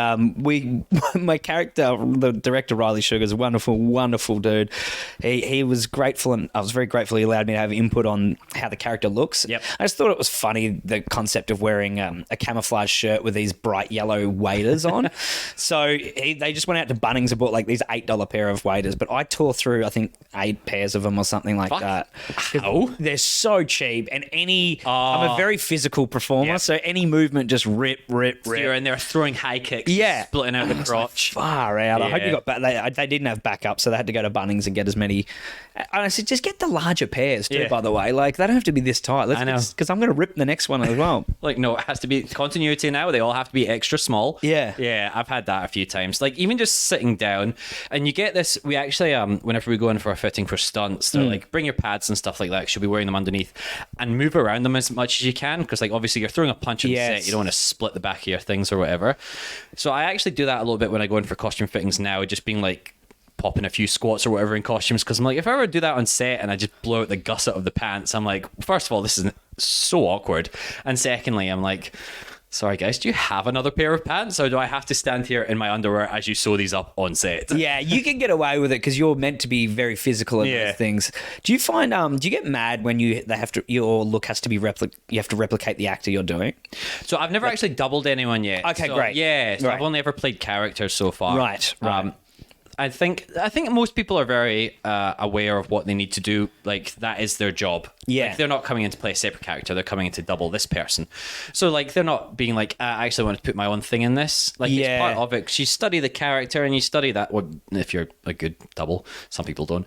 Speaker 2: my character, the director Riley Sugar, is a wonderful dude. He was grateful, and I was very grateful he allowed me to have input on how the character looks.
Speaker 1: Yep.
Speaker 2: I just thought it was funny, the concept of wearing a camouflage shirt with these bright yellow waders on. So they just went out to Bunnings and bought like these $8 pair of waders, but I tore through I think 8 pairs of them or something like that.
Speaker 1: How?
Speaker 2: They're so cheap, and I'm a very physical performer, so any movement just rip.
Speaker 1: So you're in there throwing high kicks, splitting out the crotch.
Speaker 2: Far out. I hope you got back. They didn't have backup, so they had to go to Bunnings and get as many. And I said, just get the larger pairs too. By the way, like they don't have to be this tight. I know, because I'm going to rip the next one as well.
Speaker 1: Like no, it has to be continuity now. They all have to be extra small. Yeah. I've had that a few times. Like even just sitting down, and you get this. We actually, whenever we go in for a fitting for stunts, they're like, bring your pads and stuff like that. Should be wearing them underneath, and move around them as much as you can, because like obviously you're throwing a punch on the set. You don't want to split the back of your things or whatever. So I actually do that a little bit when I go in for costume fittings now, just being like popping a few squats or whatever in costumes, because I'm like, if I ever do that on set and I just blow out the gusset of the pants, I'm like, first of all, this is so awkward, and secondly, I'm like, sorry guys, do you have another pair of pants, or do I have to stand here in my underwear as you sew these up on set?
Speaker 2: Yeah, you can get away with it because you're meant to be very physical in those things. Do you find do you get mad when your look has to be you have to replicate the actor you're doing?
Speaker 1: So I've never actually doubled anyone yet.
Speaker 2: Okay, great.
Speaker 1: Yeah, so I've only ever played characters so far.
Speaker 2: Right.
Speaker 1: I think most people are very aware of what they need to do. Like that is their job.
Speaker 2: Yeah,
Speaker 1: like, they're not coming in to play a separate character. They're coming in to double this person. So like they're not being like, I actually want to put my own thing in this. Like it's part of it. 'Cause you study the character and you study that. Well, if you're a good double, some people don't.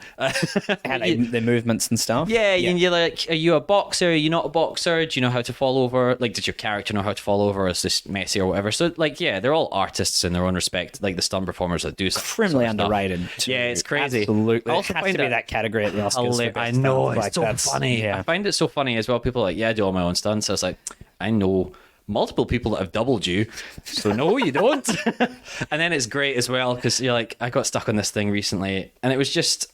Speaker 2: Their movements and stuff.
Speaker 1: Yeah, and you're like, are you a boxer? Are you not a boxer? Do you know how to fall over? Like, does your character know how to fall over? Or is this messy or whatever? So like, yeah, they're all artists in their own respect. Like the stunt performers that do
Speaker 2: criminally underrated.
Speaker 1: Yeah, it's crazy.
Speaker 2: Absolutely. Also, it has to be that category at the Oscars.
Speaker 1: I know, it's so funny. Yeah. I find it so funny as well. People are like, yeah, I do all my own stunts. So I was like, I know multiple people that have doubled you, so no, you don't. And then it's great as well because you're like, I got stuck on this thing recently, and it was just,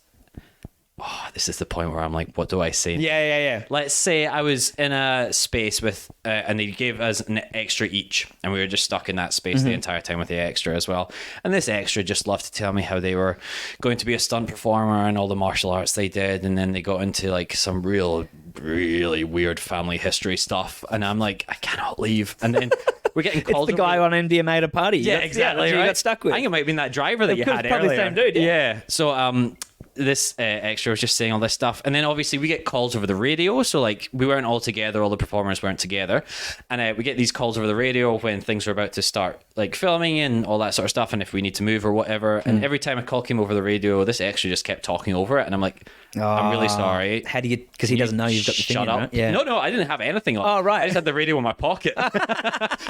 Speaker 1: this is the point where I'm like, what do I say?
Speaker 2: Yeah.
Speaker 1: Let's say I was in a space with, and they gave us an extra each, and we were just stuck in that space the entire time with the extra as well. And this extra just loved to tell me how they were going to be a stunt performer and all the martial arts they did, and then they got into like some really weird family history stuff, and I'm like, I cannot leave. And then we're getting called.
Speaker 2: It's the guy on MDMA at a party.
Speaker 1: Yeah, exactly.
Speaker 2: You got stuck with.
Speaker 1: I think it might have been that driver that you had
Speaker 2: probably
Speaker 1: earlier.
Speaker 2: The same dude.
Speaker 1: Yeah. So this extra was just saying all this stuff, and then obviously we get calls over the radio, so like we weren't all together, all the performers weren't together, and we get these calls over the radio when things are about to start like filming and all that sort of stuff, and if we need to move or whatever. And every time a call came over the radio, this extra just kept talking over it, and I'm like, I'm really sorry.
Speaker 2: How do you, because he doesn't know you've got the thing
Speaker 1: shut
Speaker 2: in,
Speaker 1: up.
Speaker 2: right? Yeah.
Speaker 1: No, I didn't have anything on.
Speaker 2: Oh, right.
Speaker 1: I just had the radio in my pocket.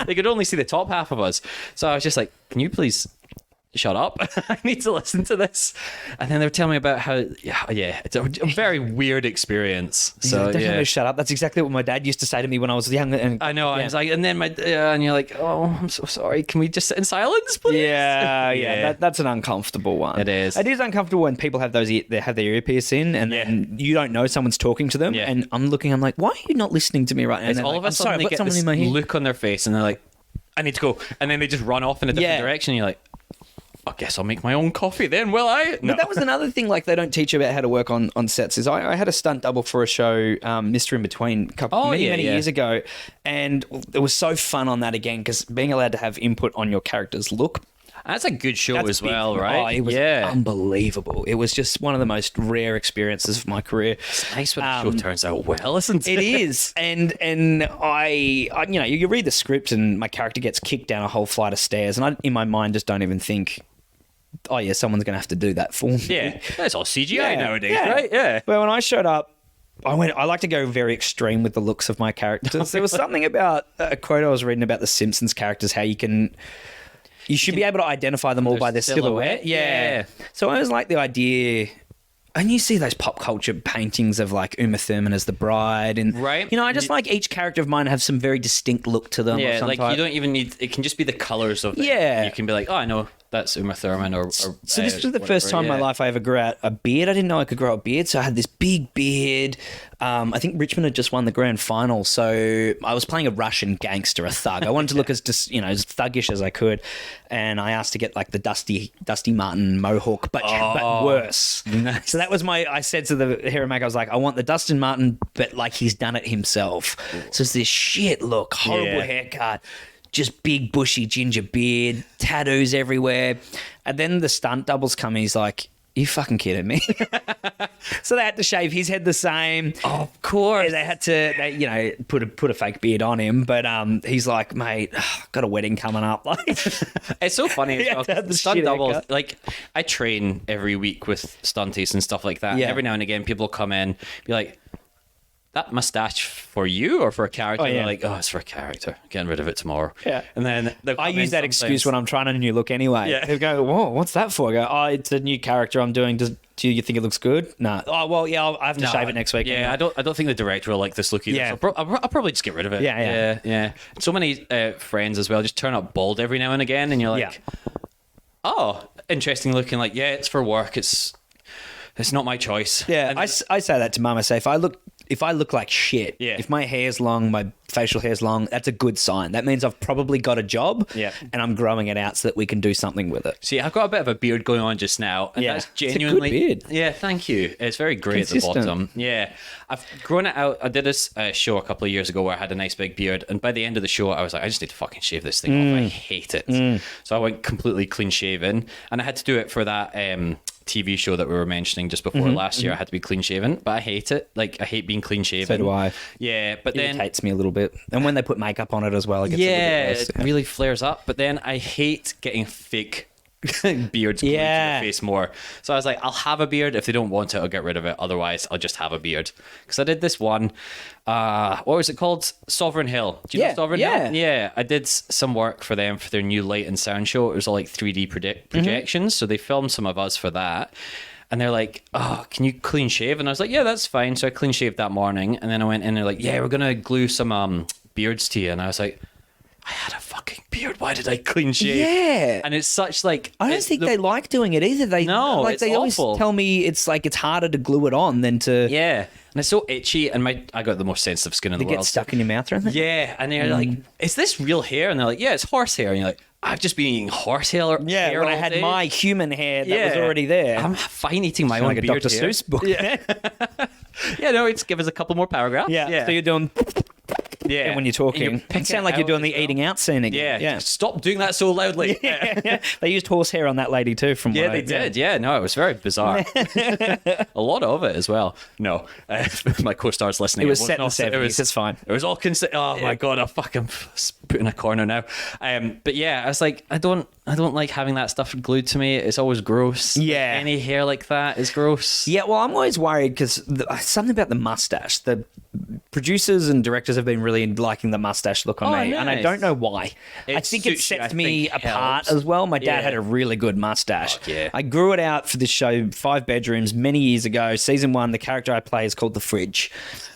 Speaker 1: They could only see the top half of us, so I was just like, can you please shut up? I need to listen to this. And then they were telling me about how it's a very weird experience. So
Speaker 2: definitely shut up. That's exactly what my dad used to say to me when I was young. And
Speaker 1: I know. I was like, and then and you're like, oh, I'm so sorry. Can we just sit in silence, please?
Speaker 2: Yeah. That's an uncomfortable one.
Speaker 1: It is.
Speaker 2: It is uncomfortable when people have they have their earpiece in, and then you don't know someone's talking to them, and I'm like, why are you not listening to me right now?
Speaker 1: And all
Speaker 2: like,
Speaker 1: of a sudden they get this look on their face, and they're like, I need to go, and then they just run off in a different direction. And you're like, I guess I'll make my own coffee then, will I? No.
Speaker 2: But that was another thing, like, they don't teach you about how to work on sets. Is I had a stunt double for a show, Mr. In Between, many years ago, and it was so fun on that again, because being allowed to have input on your character's look.
Speaker 1: That's a good show as well, right?
Speaker 2: Oh, it was unbelievable. It was just one of the most rare experiences of my career.
Speaker 1: It's nice when the show turns out well, isn't it?
Speaker 2: It is. And I you read the script and my character gets kicked down a whole flight of stairs, and I, in my mind, just don't even think, oh yeah, someone's going to have to do that for me.
Speaker 1: Yeah, that's all CGI nowadays, right? Yeah.
Speaker 2: But when I showed up, I like to go very extreme with the looks of my characters. There was something about a quote I was reading about the Simpsons characters, how you can... you should be able to identify them all by their silhouette. Yeah. So I always like the idea. And you see those pop culture paintings of like Uma Thurman as the bride, and
Speaker 1: right.
Speaker 2: I just like each character of mine to have some very distinct look to them.
Speaker 1: Yeah, like you don't even need. It can just be the colors of it.
Speaker 2: Yeah,
Speaker 1: you can be like, oh, I know that's Uma Thurman. Or
Speaker 2: so this was the first time in my life I ever grew out a beard. I didn't know I could grow a beard, so I had this big beard. I think Richmond had just won the grand final, so I was playing a Russian gangster, a thug. I wanted to look as as thuggish as I could, and I asked to get like the Dusty Martin mohawk, but worse. Nice. So that was I said to the hair maker, I was like, I want the Dustin Martin, but like he's done it himself. So it's this shit look, horrible haircut, just big bushy ginger beard, tattoos everywhere. And then the stunt doubles come and he's like, you fucking kidding me? So they had to shave his head the same.
Speaker 1: Oh, of course.
Speaker 2: They had to, put a fake beard on him. But he's like, mate, got a wedding coming up. Like,
Speaker 1: it's so funny.
Speaker 2: The
Speaker 1: Stunt doubles. Like, I train every week with stunties and stuff like that.
Speaker 2: Yeah.
Speaker 1: Every now and again, people come in, be like, that mustache for you or for a character?
Speaker 2: Oh, yeah.
Speaker 1: They're like, oh, it's for a character. Getting rid of it tomorrow.
Speaker 2: Yeah.
Speaker 1: And then
Speaker 2: I use that excuse when I'm trying a new look anyway.
Speaker 1: Yeah.
Speaker 2: They go, whoa, what's that for? I go, oh, it's a new character I'm doing. Do you think it looks good? No. Oh, well, yeah, I have to shave it next week.
Speaker 1: Yeah, I don't think the director will like this look either.
Speaker 2: Yeah.
Speaker 1: So I'll probably just get rid of it. Yeah. So many friends as well just turn up bald every now and again, and you're like, oh, interesting looking. Like, yeah, it's for work. It's not my choice.
Speaker 2: Yeah,
Speaker 1: And
Speaker 2: I say that to Mum. I say, if I look like shit, if my hair's long, my facial hair's long, that's a good sign. That means I've probably got a job, and I'm growing it out so that we can do something with it.
Speaker 1: See, I've got a bit of a beard going on just now, and that's genuinely
Speaker 2: it's a good beard.
Speaker 1: Yeah, thank you. It's very grey
Speaker 2: Consistent.
Speaker 1: at the bottom. Yeah, I've grown it out. I did this show a couple of years ago where I had a nice big beard, and by the end of the show, I was like, I just need to fucking shave this thing off. I hate it. So I went completely clean shaven, and I had to do it for that TV show that we were mentioning just before last year. I had to be clean shaven, but I hate it. Like, I hate being clean shaven.
Speaker 2: So do I.
Speaker 1: Yeah, but
Speaker 2: It
Speaker 1: then
Speaker 2: irritates me a little bit. And when they put makeup on it as well, it gets a little bit worse.
Speaker 1: it really flares up. But then I hate getting fake beards glued to the face more. So I was like, I'll have a beard. If they don't want it, I'll get rid of it. Otherwise, I'll just have a beard. Because I did this one. What was it called? Sovereign Hill. Do you know Sovereign Hill? Yeah. I did some work for them for their new light and sound show. It was all like 3D projections. So they filmed some of us for that. And they're like, oh, can you clean shave? And I was like, yeah, that's fine. So I clean shaved that morning. And then I went in and they're like, yeah, we're going to glue some beards to you. And I was like, I had a fucking beard. Why did I clean shave?
Speaker 2: Yeah.
Speaker 1: And it's such like...
Speaker 2: I don't think they like doing it either. They
Speaker 1: it's
Speaker 2: always
Speaker 1: awful.
Speaker 2: tell me it's harder to glue it on than to...
Speaker 1: Yeah. And it's so itchy, and I got the most sensitive skin in the world.
Speaker 2: Get stuck in your mouth, don't they?
Speaker 1: Yeah. And they're like, is this real hair? And they're like, yeah, it's horsehair. And you're like, I've just been eating horsehair.
Speaker 2: Yeah, when I had my human hair that was already there.
Speaker 1: I'm fine eating my own
Speaker 2: like a
Speaker 1: beard
Speaker 2: Dr.
Speaker 1: here.
Speaker 2: Seuss book.
Speaker 1: Yeah. Yeah, no, it's give us a couple more paragraphs.
Speaker 2: Yeah. So you're doing...
Speaker 1: Yeah.
Speaker 2: when you're talking. You sound like you're doing the eating out scene again.
Speaker 1: Yeah. Stop doing that so loudly.
Speaker 2: Yeah. They used horsehair on that lady too.
Speaker 1: Yeah, they did. Yeah, no, it was very bizarre. A lot of it as well. No, my co-star's listening.
Speaker 2: It was set in the 70s. It's fine.
Speaker 1: It was all Oh my god, I'm fucking put in a corner now. But yeah, I was like, I don't like having that stuff glued to me. It's always gross.
Speaker 2: Yeah.
Speaker 1: Any hair like that is gross.
Speaker 2: Yeah, well, I'm always worried because something about the mustache. The producers and directors have been really liking the mustache look on me, and I don't know why. I think it sets me apart as well. My dad had a really good mustache.
Speaker 1: Yeah.
Speaker 2: I grew it out for this show, 5 Bedrooms, many years ago. Season 1, the character I play is called The Fridge,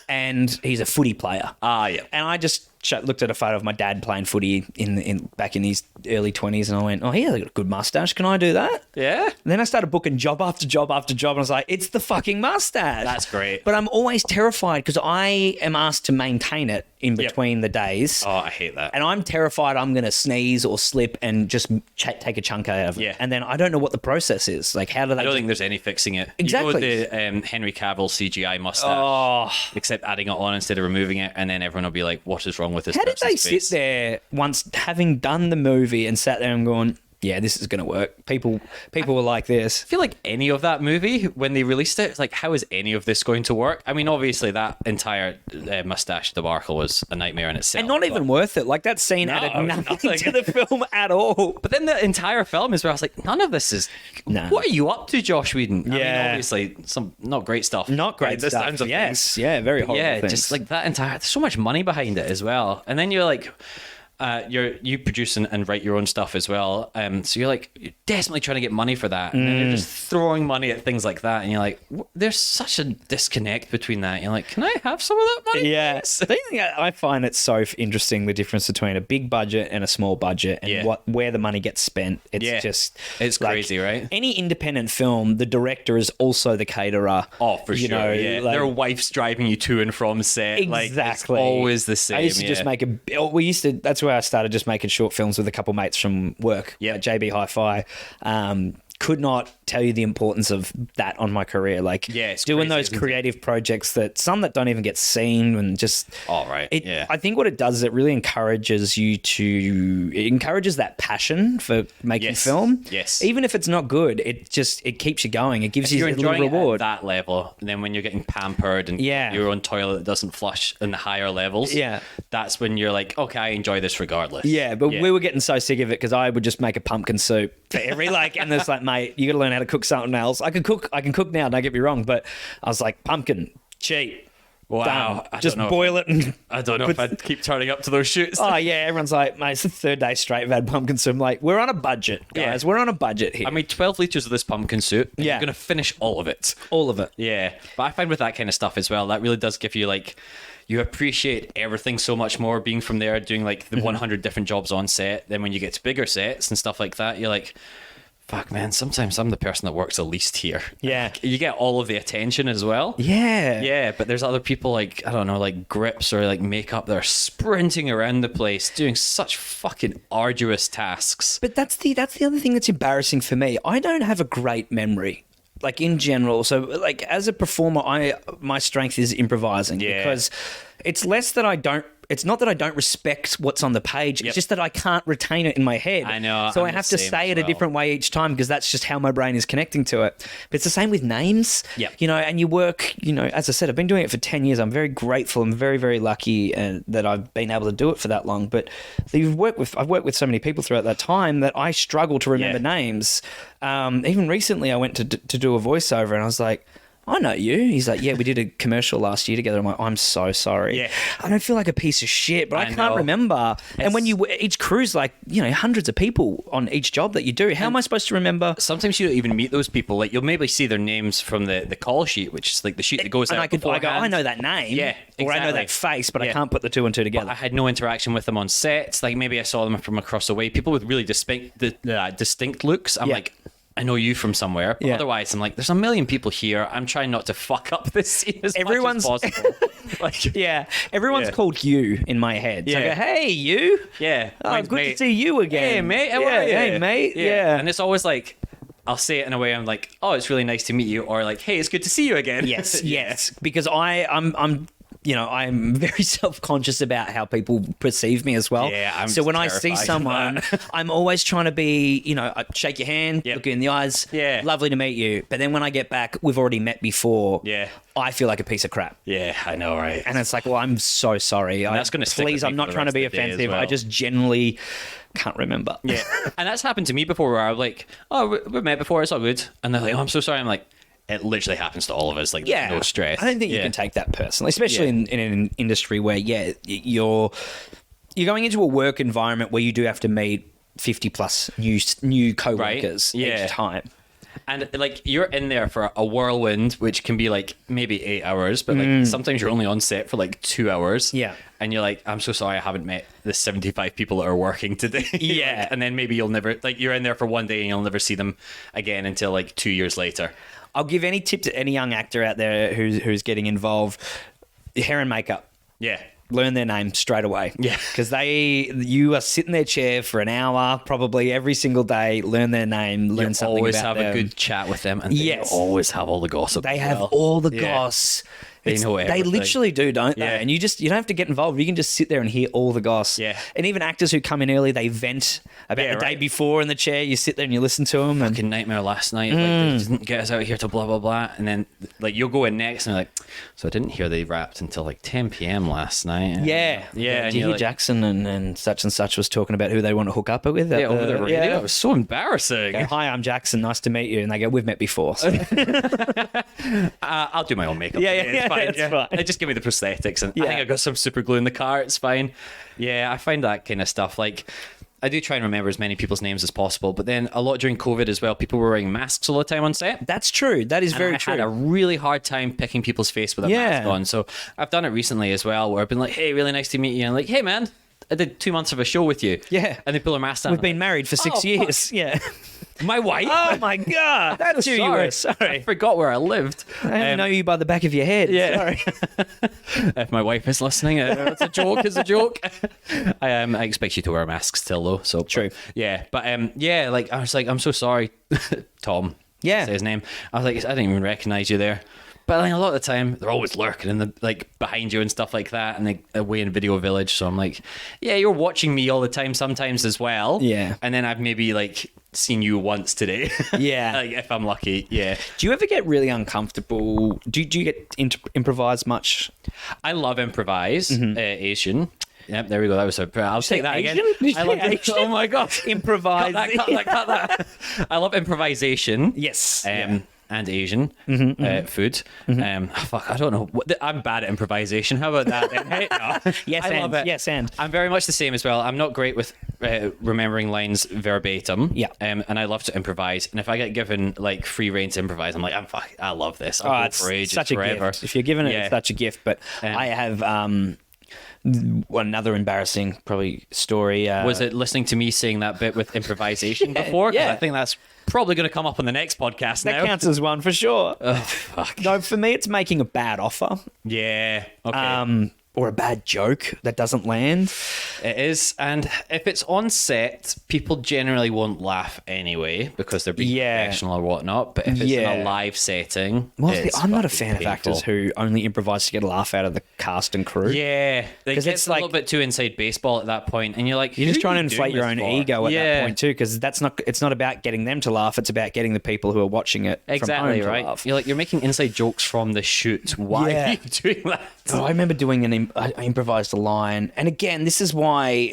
Speaker 2: and he's a footy player.
Speaker 1: Yeah.
Speaker 2: And I just looked at a photo of my dad playing footy back in his early 20s, and I went, oh, he has a good mustache. Can I do that?
Speaker 1: Yeah.
Speaker 2: And then I started booking job after job after job, and I was like, it's the fucking mustache.
Speaker 1: That's great.
Speaker 2: But I'm always terrified because I am asked to maintain it in between the days.
Speaker 1: Oh, I hate that.
Speaker 2: And I'm terrified I'm going to sneeze or slip and just take a chunk out of it.
Speaker 1: Yeah.
Speaker 2: And then I don't know what the process is. Like, how do they...
Speaker 1: I don't think there's any fixing it.
Speaker 2: Exactly.
Speaker 1: You go with the Henry Cavill CGI mustache, except adding it on instead of removing it, and then everyone will be like, what is wrong with this
Speaker 2: How did they
Speaker 1: face?
Speaker 2: sit there once having done the movie and sat there and gone, yeah, this is going to work. People were like this.
Speaker 1: I feel like any of that movie, when they released it, it's like, how is any of this going to work? I mean, obviously, that entire mustache debacle was a nightmare in itself.
Speaker 2: And not even worth it. Like, that scene added nothing to the film at all.
Speaker 1: But then the entire film is where I was like, none of this is...
Speaker 2: No.
Speaker 1: What are you up to, Josh Whedon? I mean,
Speaker 2: Yeah.
Speaker 1: obviously, some not great stuff.
Speaker 2: Not great
Speaker 1: The
Speaker 2: stuff.
Speaker 1: sounds of
Speaker 2: Yes.
Speaker 1: things.
Speaker 2: Yeah, very horrible
Speaker 1: Yeah,
Speaker 2: things.
Speaker 1: just like that entire... There's so much money behind it as well. And then you're like... you produce and write your own stuff as well. So you're desperately trying to get money for that, and then you're just throwing money at things like that, and you're like, there's such a disconnect between that. You're like, can I have some of that money?
Speaker 2: Yeah, I find it so interesting, the difference between a big budget and a small budget, and where the money gets spent. It's
Speaker 1: crazy, right?
Speaker 2: Any independent film, the director is also the caterer.
Speaker 1: Oh, for sure. Their wife's driving you to and from set.
Speaker 2: Exactly.
Speaker 1: It's always the same.
Speaker 2: I used to just make that's where I started just making short films with a couple mates from work.
Speaker 1: Yeah.
Speaker 2: JB Hi-Fi. Could not tell you the importance of that on my career.
Speaker 1: It's
Speaker 2: doing
Speaker 1: crazy,
Speaker 2: those creative projects that don't even get seen, and just I think what it does is it really encourages that passion for making film.
Speaker 1: Yes.
Speaker 2: Even if it's not good, it keeps you going. It gives you a little reward.
Speaker 1: At that level, and then when you're getting pampered and your own toilet that doesn't flush in the higher levels, that's when you're like, okay, I enjoy this regardless.
Speaker 2: Yeah, but we were getting so sick of it because I would just make a pumpkin soup for every and there's mate, you got to learn how to cook something else. I can cook now, don't get me wrong, but I was like, pumpkin, cheap.
Speaker 1: Wow.
Speaker 2: Just boil it. And
Speaker 1: I don't know if I'd keep turning up to those shoots.
Speaker 2: Oh, yeah. Everyone's like, mate, it's the third day straight. I've had pumpkin soup. I'm like, we're on a budget, guys. Yeah. We're on a budget here.
Speaker 1: I made 12 litres of this pumpkin soup. And you're going to finish all of it.
Speaker 2: All of it.
Speaker 1: Yeah. But I find with that kind of stuff as well, that really does give you you appreciate everything so much more being from there, doing the 100 different jobs on set. Then when you get to bigger sets and stuff like that, you're like, fuck, man, sometimes I'm the person that works the least here.
Speaker 2: Yeah.
Speaker 1: You get all of the attention as well.
Speaker 2: Yeah.
Speaker 1: Yeah, but there's other people I don't know, grips or makeup that are sprinting around the place doing such fucking arduous tasks.
Speaker 2: But that's the other thing that's embarrassing for me. I don't have a great memory. In general. So as a performer, my strength is improvising because it's less that it's not that I don't respect what's on the page. It's just that I can't retain it in my head.
Speaker 1: I know.
Speaker 2: So I have to say it a different way each time because that's just how my brain is connecting to it. But it's the same with names.
Speaker 1: Yeah.
Speaker 2: And you work, as I said, I've been doing it for 10 years. I'm very grateful. I'm very, very lucky that I've been able to do it for that long. But I've worked with so many people throughout that time that I struggle to remember names. Even recently I went to do a voiceover and I was like, I know you. He's like, yeah, we did a commercial last year together. I'm like, I'm so sorry.
Speaker 1: Yeah.
Speaker 2: I don't feel like a piece of shit, but I can't remember. And when each crew's hundreds of people on each job that you do. How am I supposed to remember?
Speaker 1: Sometimes you don't even meet those people. You'll maybe see their names from the call sheet, which is the sheet that goes out beforehand.
Speaker 2: I know that name.
Speaker 1: Yeah, exactly.
Speaker 2: Or I know that face, but I can't put the two and two together.
Speaker 1: But I had no interaction with them on sets. Maybe I saw them from across the way. People with really distinct looks. I'm like, I know you from somewhere. But otherwise, I'm like, there's a million people here. I'm trying not to fuck up this scene as much as possible.
Speaker 2: Everyone's called you in my head. So I go, hey, you.
Speaker 1: Yeah.
Speaker 2: Oh, good to see you again.
Speaker 1: Hey, mate. How are you?
Speaker 2: Hey, mate. Yeah.
Speaker 1: And it's always I'll say it in a way I'm like, oh, it's really nice to meet you. Or hey, it's good to see you again.
Speaker 2: Yes. Because I'm very self-conscious about how people perceive me as well.
Speaker 1: Yeah, I'm
Speaker 2: so when I see someone, I'm always trying to be, shake your hand, look you in the eyes.
Speaker 1: Yeah.
Speaker 2: Lovely to meet you. But then when I get back, we've already met before.
Speaker 1: Yeah.
Speaker 2: I feel like a piece of crap.
Speaker 1: Yeah, I know, right?
Speaker 2: And it's like, well, I'm so sorry.
Speaker 1: That's going to stick with me.
Speaker 2: I'm not trying to be offensive.
Speaker 1: Well.
Speaker 2: I just generally can't remember.
Speaker 1: Yeah. And that's happened to me before where I'm like, oh, we've met before. It's all good. And they're like, oh, I'm so sorry. I'm like, it literally happens to all of us. No stress.
Speaker 2: I don't think you can take that personally, especially in an industry where, you're going into a work environment where you do have to meet 50 plus new co-workers each time.
Speaker 1: And you're in there for a whirlwind, which can be maybe 8 hours, but sometimes you're only on set for 2 hours.
Speaker 2: Yeah.
Speaker 1: And you're like, I'm so sorry I haven't met the 75 people that are working today.
Speaker 2: Yeah.
Speaker 1: And then maybe you'll never, you're in there for one day and you'll never see them again until 2 years later.
Speaker 2: I'll give any tip to any young actor out there who's getting involved. Hair and makeup.
Speaker 1: Yeah.
Speaker 2: Learn their name straight away.
Speaker 1: Yeah.
Speaker 2: Because you are sitting in their chair for an hour, probably every single day, learn their name, learn something about them.
Speaker 1: Always have a good chat with them, and they always have all the gossip.
Speaker 2: They have all the goss.
Speaker 1: They know everything.
Speaker 2: They literally do, don't they?
Speaker 1: Yeah.
Speaker 2: And you don't have to get involved. You can just sit there and hear all the goss.
Speaker 1: Yeah.
Speaker 2: And even actors who come in early, they vent about the day before in the chair. You sit there and you listen to them.
Speaker 1: Fucking nightmare last night. They didn't get us out here till blah, blah, blah. And then you'll go in next and you're like, so I didn't hear they wrapped until 10 p.m. last night.
Speaker 2: Yeah.
Speaker 1: Yeah.
Speaker 2: Did you hear Jackson and such was talking about who they want to hook up with?
Speaker 1: Over the radio. Yeah. It was so embarrassing.
Speaker 2: Go, hi, I'm Jackson. Nice to meet you. And they go, we've met before. So.
Speaker 1: I'll do my own makeup.
Speaker 2: Yeah.
Speaker 1: fine.
Speaker 2: It's
Speaker 1: yeah.
Speaker 2: fine.
Speaker 1: They just give me the prosthetics, and
Speaker 2: Yeah.
Speaker 1: I think I got some super glue in the car. It's fine. Yeah, I find that kind of stuff like. I do try and remember as many people's names as possible, but then a lot during COVID as well, people were wearing masks all the time on set.
Speaker 2: That's true. That is very true.
Speaker 1: I had a really hard time picking people's face with a mask on. So I've done it recently as well, where I've been like, hey, really nice to meet you. And like, hey, man, I did 2 months of a show with you.
Speaker 2: Yeah.
Speaker 1: And they pull their mask down.
Speaker 2: We've been married for 6 years. Yeah.
Speaker 1: My wife?
Speaker 2: Oh my God. That's who you were.
Speaker 1: I
Speaker 2: Sorry.
Speaker 1: forgot where I lived.
Speaker 2: I only know you by the back of your head.
Speaker 1: Yeah.
Speaker 2: Sorry.
Speaker 1: If my wife is listening, it's a joke. It's a joke. I expect you to wear a mask still, though. So
Speaker 2: True.
Speaker 1: Yeah, but yeah, like I was like, I'm so sorry, Tom.
Speaker 2: Yeah.
Speaker 1: Say his name. I was like, I didn't even recognize you there. But like, a lot of the time, they're always lurking in the like behind you and stuff like that, and like away in Video Village. So I'm like, yeah, you're watching me all the time sometimes as well.
Speaker 2: Yeah.
Speaker 1: And then I've maybe like seen you once today.
Speaker 2: Yeah.
Speaker 1: Like if I'm lucky. Yeah.
Speaker 2: Do you ever get really uncomfortable? Do you get improvise much?
Speaker 1: I love improvise. Asian. Yep, there we go. That was I'll take that
Speaker 2: Asian?
Speaker 1: again.
Speaker 2: Did you
Speaker 1: I love
Speaker 2: say Asian?
Speaker 1: Oh my god.
Speaker 2: Improvise.
Speaker 1: Cut that. I love improvisation.
Speaker 2: Yes.
Speaker 1: And Asian food. Fuck, I don't know. I'm bad at improvisation. How about that? Then? Hey, no.
Speaker 2: Yes,
Speaker 1: I
Speaker 2: and.
Speaker 1: love it.
Speaker 2: Yes, and.
Speaker 1: I'm very much the same as well. I'm not great with remembering lines verbatim.
Speaker 2: Yeah.
Speaker 1: And I love to improvise. And if I get given like free reign to improvise, I'm like, I love this. I'll go for ages,
Speaker 2: such a
Speaker 1: forever.
Speaker 2: gift. If you're given it, it's such a gift. But I have another embarrassing probably story.
Speaker 1: Was it listening to me saying that bit with improvisation before? 'Cause
Speaker 2: Yeah.
Speaker 1: I think that's probably going to come up on the next podcast
Speaker 2: that
Speaker 1: now.
Speaker 2: counts as one for sure.
Speaker 1: Oh, fuck.
Speaker 2: No, for me, it's making a bad offer.
Speaker 1: Yeah. Okay.
Speaker 2: Or a bad joke that doesn't land.
Speaker 1: It is. And if it's on set, people generally won't laugh anyway because they're being professional or whatnot. But if it's in a live setting,
Speaker 2: I'm not a fan
Speaker 1: painful.
Speaker 2: of actors who only improvise to get a laugh out of the cast and crew.
Speaker 1: Yeah, because it's
Speaker 2: it's
Speaker 1: a
Speaker 2: like-
Speaker 1: little bit too inside baseball at that point, and you're like,
Speaker 2: You're just
Speaker 1: who
Speaker 2: trying to
Speaker 1: are you
Speaker 2: inflate
Speaker 1: doing
Speaker 2: your
Speaker 1: this
Speaker 2: own
Speaker 1: for?
Speaker 2: ego at that point too, because it's not about getting them to laugh. It's about getting the people who are watching it
Speaker 1: Exactly
Speaker 2: from home
Speaker 1: right.
Speaker 2: to laugh.
Speaker 1: You're like, you're making inside jokes from the shoot. Why are you doing that?
Speaker 2: Oh, I remember doing I improvised a line, and again, this is why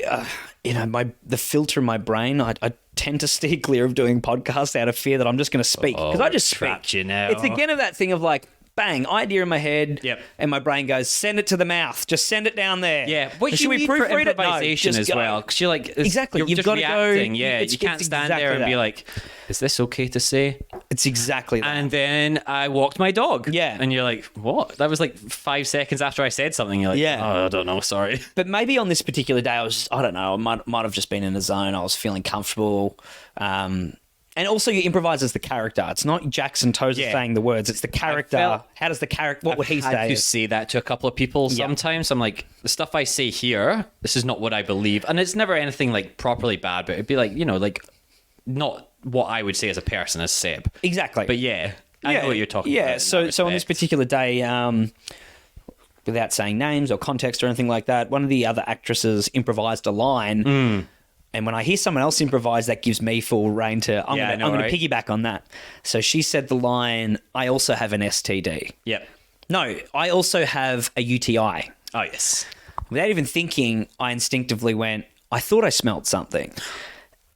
Speaker 2: the filter in my brain. I tend to steer clear of doing podcasts out of fear that I'm just going to speak because I just
Speaker 1: trapped
Speaker 2: speak.
Speaker 1: you now.
Speaker 2: It's again of that thing of like, bang, idea in my head,
Speaker 1: Yep.
Speaker 2: and my brain goes, send it to the mouth, just send it down there.
Speaker 1: Yeah, what
Speaker 2: And
Speaker 1: you need for
Speaker 2: proofread it? No,
Speaker 1: improvisation
Speaker 2: just
Speaker 1: as
Speaker 2: go.
Speaker 1: well, because you're like,
Speaker 2: Exactly,
Speaker 1: you're
Speaker 2: you've
Speaker 1: just
Speaker 2: gotta go-
Speaker 1: reacting. Yeah,
Speaker 2: it's-
Speaker 1: you can't
Speaker 2: it's
Speaker 1: stand
Speaker 2: exactly
Speaker 1: there and be
Speaker 2: that.
Speaker 1: like, is this okay to say?
Speaker 2: It's exactly that.
Speaker 1: And then I walked my dog.
Speaker 2: Yeah.
Speaker 1: And you're like, what? That was like 5 seconds after I said something. You're like,
Speaker 2: Yeah.
Speaker 1: oh, I don't know, sorry.
Speaker 2: But maybe on this particular day, I don't know, I might have just been in a zone. I was feeling comfortable. And also, you improvise as the character. It's not Jackson Tozer saying the words. It's the character. How does the character? What would he
Speaker 1: I had
Speaker 2: say?
Speaker 1: to say that to a couple of people sometimes. I'm like, the stuff I say here, this is not what I believe. And it's never anything like properly bad, but it'd be like, like not what I would say as a person, as Seb.
Speaker 2: Exactly.
Speaker 1: But I know what you're talking about.
Speaker 2: Yeah.
Speaker 1: in
Speaker 2: So
Speaker 1: that
Speaker 2: on this
Speaker 1: respect.
Speaker 2: particular day, without saying names or context or anything like that, one of the other actresses improvised a line. And when I hear someone else improvise, that gives me full reign to, I'm going to piggyback on that. So she said the line, I also have an STD.
Speaker 1: Yep.
Speaker 2: No, I also have a UTI.
Speaker 1: Oh, yes.
Speaker 2: Without even thinking, I instinctively went, I thought I smelled something.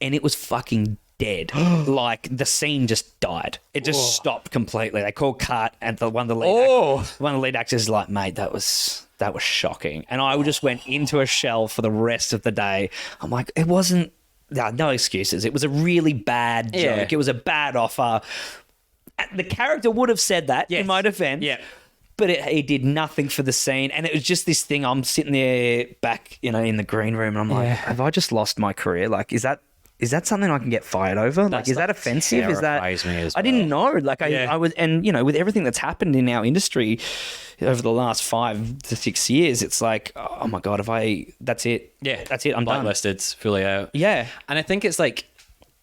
Speaker 2: And it was fucking dead. Like, the scene just died. It just stopped completely. They called cut, and one of the lead actors is like, mate, that was shocking. And I just went into a shell for the rest of the day. I'm like, it wasn't... No excuses. It was a really bad joke. It was a bad offer. The character would have said that, in my defense.
Speaker 1: Yeah.
Speaker 2: But it did nothing for the scene. And it was just this thing. I'm sitting there back, in the green room, and I'm like, have I just lost my career? Like, is that something I can get fired over? Like, is that offensive? Is that...
Speaker 1: terrifies me as
Speaker 2: I didn't
Speaker 1: well.
Speaker 2: know. Like, I was... And, with everything that's happened in our industry over the last 5 to 6 years, it's like, oh my God, that's it.
Speaker 1: Yeah.
Speaker 2: That's it. I'm done.
Speaker 1: Blacklisted, fully out.
Speaker 2: Yeah.
Speaker 1: And I think it's like,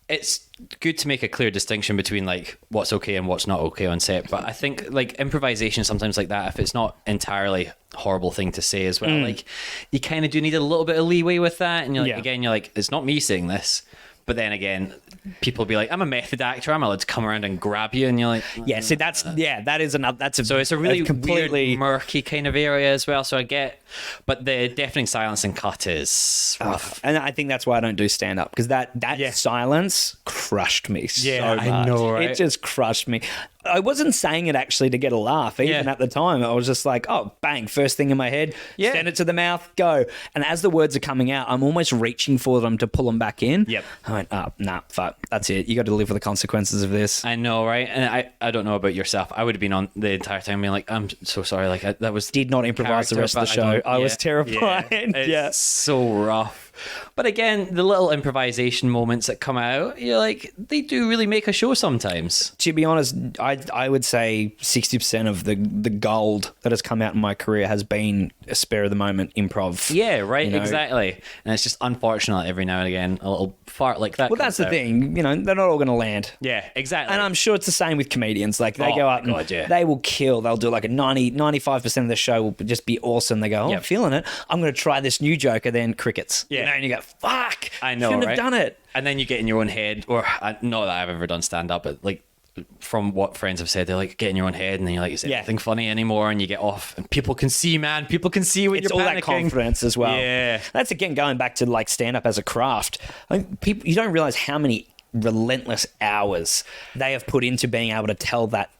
Speaker 1: it's good to make a clear distinction between like what's okay and what's not okay on set. But I think like improvisation sometimes like that, if it's not entirely horrible thing to say as well, like you kind of do need a little bit of leeway with that. And you're like, again, you're like, it's not me saying this. But then again, people be like, I'm a method actor. I'm allowed to come around and grab you. And you're like,
Speaker 2: See, that is another,
Speaker 1: so it's a really
Speaker 2: completely
Speaker 1: weird, murky kind of area as well. So I get, but the deafening silence and cut is rough.
Speaker 2: And I think that's why I don't do stand up, because that silence crushed me so much.
Speaker 1: I know, right?
Speaker 2: It just crushed me. I wasn't saying it actually to get a laugh. Even at the time, I was just like, oh, bang, first thing in my head, send it to the mouth, go. And as the words are coming out, I'm almost reaching for them to pull them back in.
Speaker 1: Yep.
Speaker 2: I went, nah, fuck, that's it. You got to live with the consequences of this.
Speaker 1: I know, right? And I don't know about yourself. I would have been on the entire time being like, I'm so sorry. Like, that was...
Speaker 2: Did not improvise the rest of the show. I was terrified.
Speaker 1: It's so rough. But again, the little improvisation moments that come out, you're like, they do really make a show sometimes.
Speaker 2: To be honest, I would say 60% of the gold that has come out in my career has been a spur of the moment improv.
Speaker 1: Yeah, right, exactly. And it's just unfortunate every now and again, a little fart like that.
Speaker 2: Well, that's the thing, they're not all going to land.
Speaker 1: Yeah, exactly.
Speaker 2: And I'm sure it's the same with comedians. Like, they go up and they will kill. They'll do like a 95% of the show will just be awesome. They go, I'm feeling it. I'm going to try this new joke, and then crickets.
Speaker 1: Yeah.
Speaker 2: And you go, fuck,
Speaker 1: I know,
Speaker 2: shouldn't
Speaker 1: right?
Speaker 2: have done it.
Speaker 1: And then you get in your own head, or not that I've ever done stand-up, but like from what friends have said, they're like, get in your own head, and then you're like, is anything funny anymore? And you get off, and people can see, man. People can see when
Speaker 2: it's
Speaker 1: you're
Speaker 2: all
Speaker 1: panicking.
Speaker 2: that confidence as well.
Speaker 1: Yeah.
Speaker 2: That's, again, going back to like stand-up as a craft. I think people, you don't realize how many relentless hours they have put into being able to tell that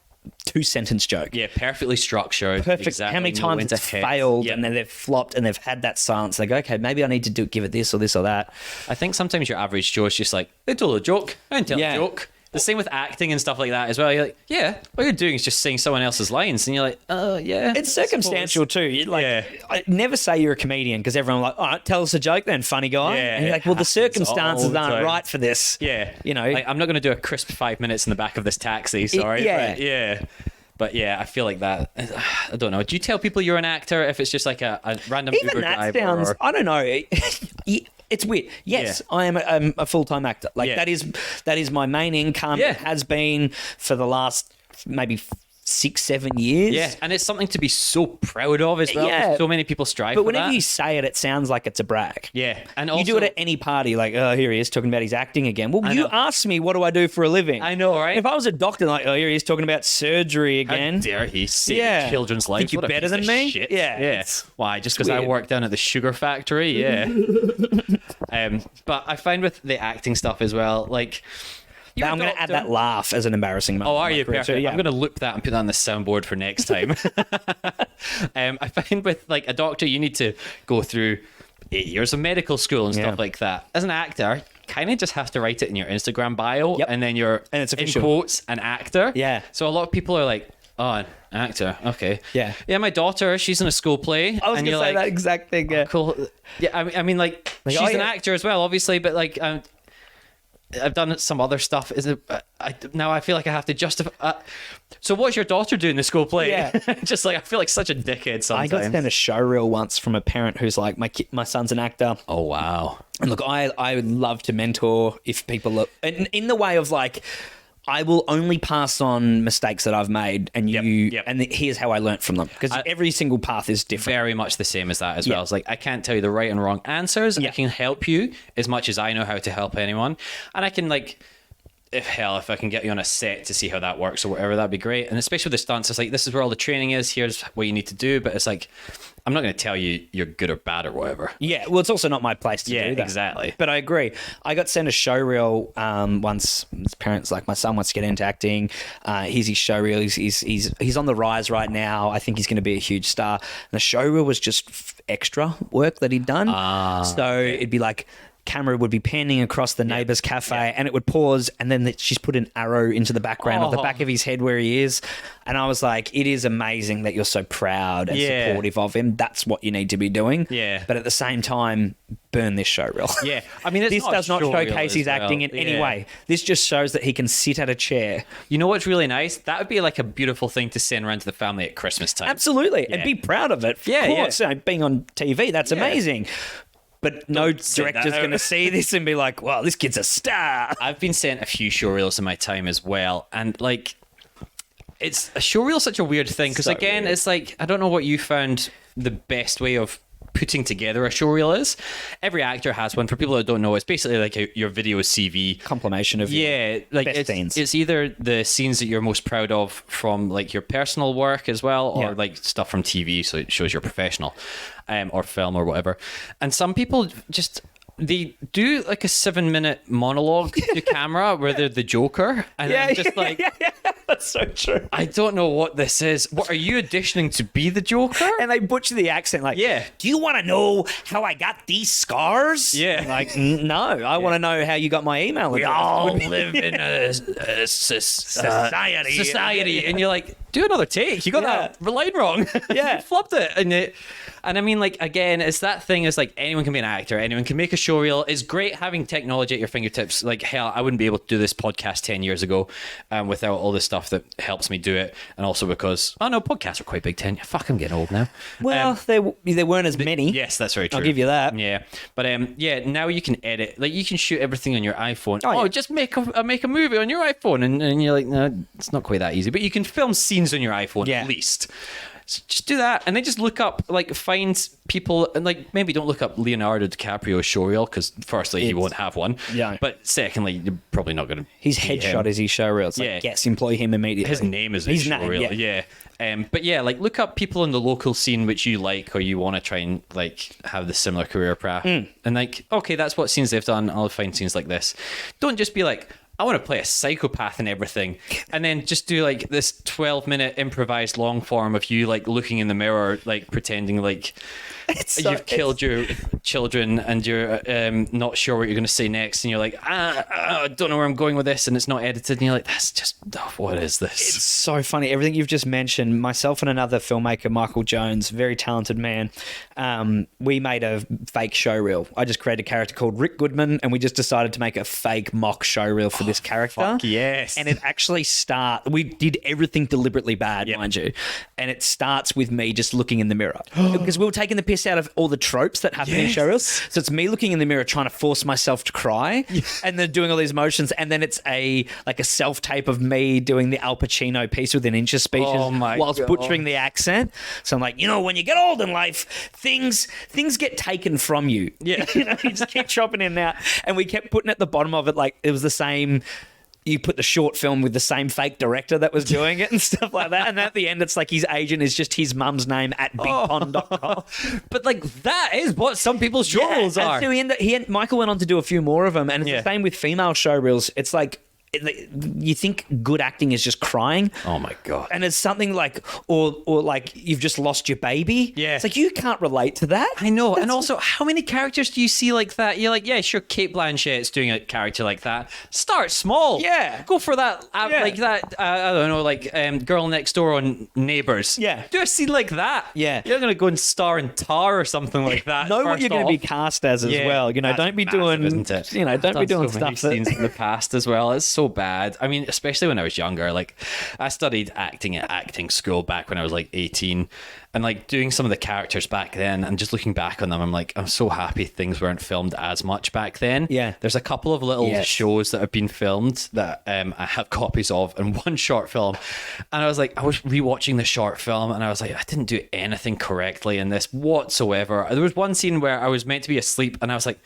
Speaker 2: 2-sentence joke.
Speaker 1: Yeah, perfectly structured.
Speaker 2: Perfect.
Speaker 1: Exactly.
Speaker 2: How many times it's failed and then they've flopped and they've had that silence. They go, okay, maybe I need to give it this or this or that.
Speaker 1: I think sometimes your average Joe is just like, they told a joke. I didn't tell a joke. The same with acting and stuff like that as well. You're like, yeah, all you're doing is just saying someone else's lines. And you're like, oh, yeah.
Speaker 2: It's circumstantial too. I never say you're a comedian because everyone like, all right, tell us a joke then, funny guy.
Speaker 1: Yeah,
Speaker 2: and you're like, well, the circumstances aren't right for this.
Speaker 1: Yeah.
Speaker 2: Like,
Speaker 1: I'm not going to do a crisp 5 minutes in the back of this taxi, sorry. But yeah, I feel like that. I don't know. Do you tell people you're an actor if it's just like a random
Speaker 2: even
Speaker 1: Uber
Speaker 2: that
Speaker 1: driver?
Speaker 2: Sounds, I don't know. It's weird. Yes, I am a full-time actor. Like that is my main income. It has been for the last maybe 6-7 years.
Speaker 1: Yeah, and it's something to be so proud of as well. Yeah. So many people strive for that.
Speaker 2: But whenever you say it, it sounds like it's a brag.
Speaker 1: Yeah. And also,
Speaker 2: you do it at any party, like, oh, here he is talking about his acting again. Well, you asked me, what do I do for a living?
Speaker 1: I know, right?
Speaker 2: If I was a doctor, like, oh, here he is talking about surgery again.
Speaker 1: How dare he save children's lives?
Speaker 2: Think you're better than me?
Speaker 1: Shit.
Speaker 2: Yeah.
Speaker 1: Why? Just because I work down at the sugar factory? Yeah. But I find with the acting stuff as well, like...
Speaker 2: I'm going to add that laugh as an embarrassing moment.
Speaker 1: Oh, are you? Perfect. I'm going to loop that and put that on the soundboard for next time. I find with like a doctor, you need to go through 8 years of medical school and stuff like that. As an actor, kind of just have to write it in your Instagram bio, and then you're
Speaker 2: it's
Speaker 1: in quotes an actor.
Speaker 2: Yeah.
Speaker 1: So a lot of people are like, oh, an actor. Okay.
Speaker 2: Yeah.
Speaker 1: Yeah, my daughter, she's in a school play.
Speaker 2: I was going to say that exact thing. Yeah.
Speaker 1: Oh, cool. Yeah, I mean, like she's an actor as well, obviously, but like I've done some other stuff. Now I feel like I have to justify. So what's your daughter doing in the school play? Yeah. Just like I feel like such a dickhead sometimes.
Speaker 2: I got sent a show reel once from a parent who's like, my son's an actor.
Speaker 1: Oh wow.
Speaker 2: And look, I would love to mentor if people look in the way of like, I will only pass on mistakes that I've made, and and here's how I learnt from them, because every single path is different.
Speaker 1: Very much the same as that as well. It's like I can't tell you the right and wrong answers. I can help you as much as I know how to help anyone, and I can like. If I can get you on a set to see how that works or whatever, that'd be great. And especially with the stunts, it's like, this is where all the training is. Here's what you need to do. But it's like, I'm not going to tell you you're good or bad or whatever.
Speaker 2: Yeah, well, it's also not my place to do that.
Speaker 1: Exactly.
Speaker 2: But I agree. I got sent a show reel once. His parents like, my son wants to get into acting. Here's his show reel. He's on the rise right now. I think he's going to be a huge star. And the show reel was just extra work that he'd done. It'd be like, camera would be panning across the neighbor's cafe and it would pause, and then she's put an arrow into the background of the back of his head where he is. And I was like, it is amazing that you're so proud and supportive of him. That's what you need to be doing.
Speaker 1: Yeah.
Speaker 2: But at the same time, burn this show reel.
Speaker 1: Yeah. I mean,
Speaker 2: this does not showcase his acting in any way. This just shows that he can sit at a chair.
Speaker 1: You know what's really nice? That would be like a beautiful thing to send around to the family at Christmas time.
Speaker 2: Absolutely. And be proud of it. Of course. Being on TV, that's amazing. But no director's going to see this and be like, wow, this kid's a star.
Speaker 1: I've been sent a few show reels in my time as well. And like, it's a show reel is such a weird thing. Because again, it's like, I don't know what you found the best way of putting together a show reel is. Every actor has one. For people that don't know, it's basically like your video CV.
Speaker 2: Compilation of
Speaker 1: like
Speaker 2: best scenes.
Speaker 1: It's either the scenes that you're most proud of from like your personal work as well, or like stuff from TV, so it shows you're professional, or film or whatever. And some people just... they do like a 7-minute monologue to camera where they're the Joker, and I'm just like,
Speaker 2: That's so true.
Speaker 1: I don't know what this is. What are you auditioning to be the Joker?
Speaker 2: And they butcher the accent like,
Speaker 1: Yeah.
Speaker 2: do you want to know how I got these scars?
Speaker 1: Yeah.
Speaker 2: Like, no, I want to know how you got my email address.
Speaker 1: We all live in a society. And you're like, do another take. You got that line wrong.
Speaker 2: Yeah.
Speaker 1: You flubbed it. And I mean, like, again, it's that thing is like anyone can be an actor. Anyone can make a show reel. It's great having technology at your fingertips. Like, hell, I wouldn't be able to do this podcast 10 years ago without all the stuff that helps me do it. And also because, podcasts are quite big 10. Fuck, I'm getting old now.
Speaker 2: Well, there weren't as many.
Speaker 1: Yes, that's very true.
Speaker 2: I'll give you that.
Speaker 1: Yeah. But now you can edit. Like, you can shoot everything on your iPhone.
Speaker 2: Oh, yeah.
Speaker 1: Just make a movie on your iPhone. And you're like, no, it's not quite that easy. But you can film scenes on your iPhone at least. So just do that, and then just look up, like, find people, and like maybe don't look up Leonardo DiCaprio's showreel because firstly he won't have one.
Speaker 2: Yeah.
Speaker 1: But secondly, you're probably not going to.
Speaker 2: His headshot is his showreel. It's like, yes, employ him immediately.
Speaker 1: His name is his showreel. Yeah. But yeah, like look up people in the local scene which you like or you want to try and like have the similar career path, and like, okay, that's what scenes they've done. I'll find scenes like this. Don't just be like, I want to play a psychopath and everything, and then just do like this 12-minute improvised long form of you like looking in the mirror, like pretending like you've killed your children and you're not sure what you're going to say next, and you're like, I don't know where I'm going with this, and it's not edited, and you're like, that's just, what is this?
Speaker 2: It's so funny. Everything you've just mentioned, myself and another filmmaker, Michael Jones, very talented man, we made a fake showreel. I just created a character called Rick Goodman, and we just decided to make a fake mock showreel for this character.
Speaker 1: Fuck yes.
Speaker 2: And it actually we did everything deliberately bad, mind you, and it starts with me just looking in the mirror because we were taking the piss out of all the tropes that happen in showreels. So it's me looking in the mirror trying to force myself to cry, and then doing all these motions, and then it's a self-tape of me doing the Al Pacino Piece Within Inches speeches whilst butchering the accent. So I'm like, when you get old in life, things get taken from you.
Speaker 1: Yeah.
Speaker 2: You just keep chopping in and out. And we kept putting at the bottom of it, like it was the same. You put the short film with the same fake director that was doing it and stuff like that. And at the end, it's like his agent is just his mum's name at bigpond.com.
Speaker 1: But like, that is what some people's showreels are.
Speaker 2: So Michael went on to do a few more of them. And it's the same with female showreels. It's like, you think good acting is just crying.
Speaker 1: Oh my God.
Speaker 2: And it's something like, or like you've just lost your baby.
Speaker 1: Yeah.
Speaker 2: It's like, you can't relate to that.
Speaker 1: I know. And also, how many characters do you see like that? You're like, yeah, sure, Kate Blanchett's doing a character like that. Start small.
Speaker 2: Yeah.
Speaker 1: Go for that, like that, I don't know, like Girl Next Door on Neighbours.
Speaker 2: Yeah.
Speaker 1: Do a scene like that.
Speaker 2: Yeah.
Speaker 1: You're going to go and star in Tar or something like that.
Speaker 2: Know what you're going to be cast as well. Don't be doing,
Speaker 1: isn't it?
Speaker 2: Don't be doing stuff
Speaker 1: scenes in the past as well. It's so bad. I mean, especially when I was younger. Like, I studied acting at acting school back when I was like 18, and like doing some of the characters back then and just looking back on them, I'm like, I'm so happy things weren't filmed as much back then.
Speaker 2: Yeah.
Speaker 1: There's a couple of little shows that have been filmed that I have copies of, and one short film, and I was rewatching the short film and I was like, I didn't do anything correctly in this whatsoever. There was one scene where I was meant to be asleep and I was like,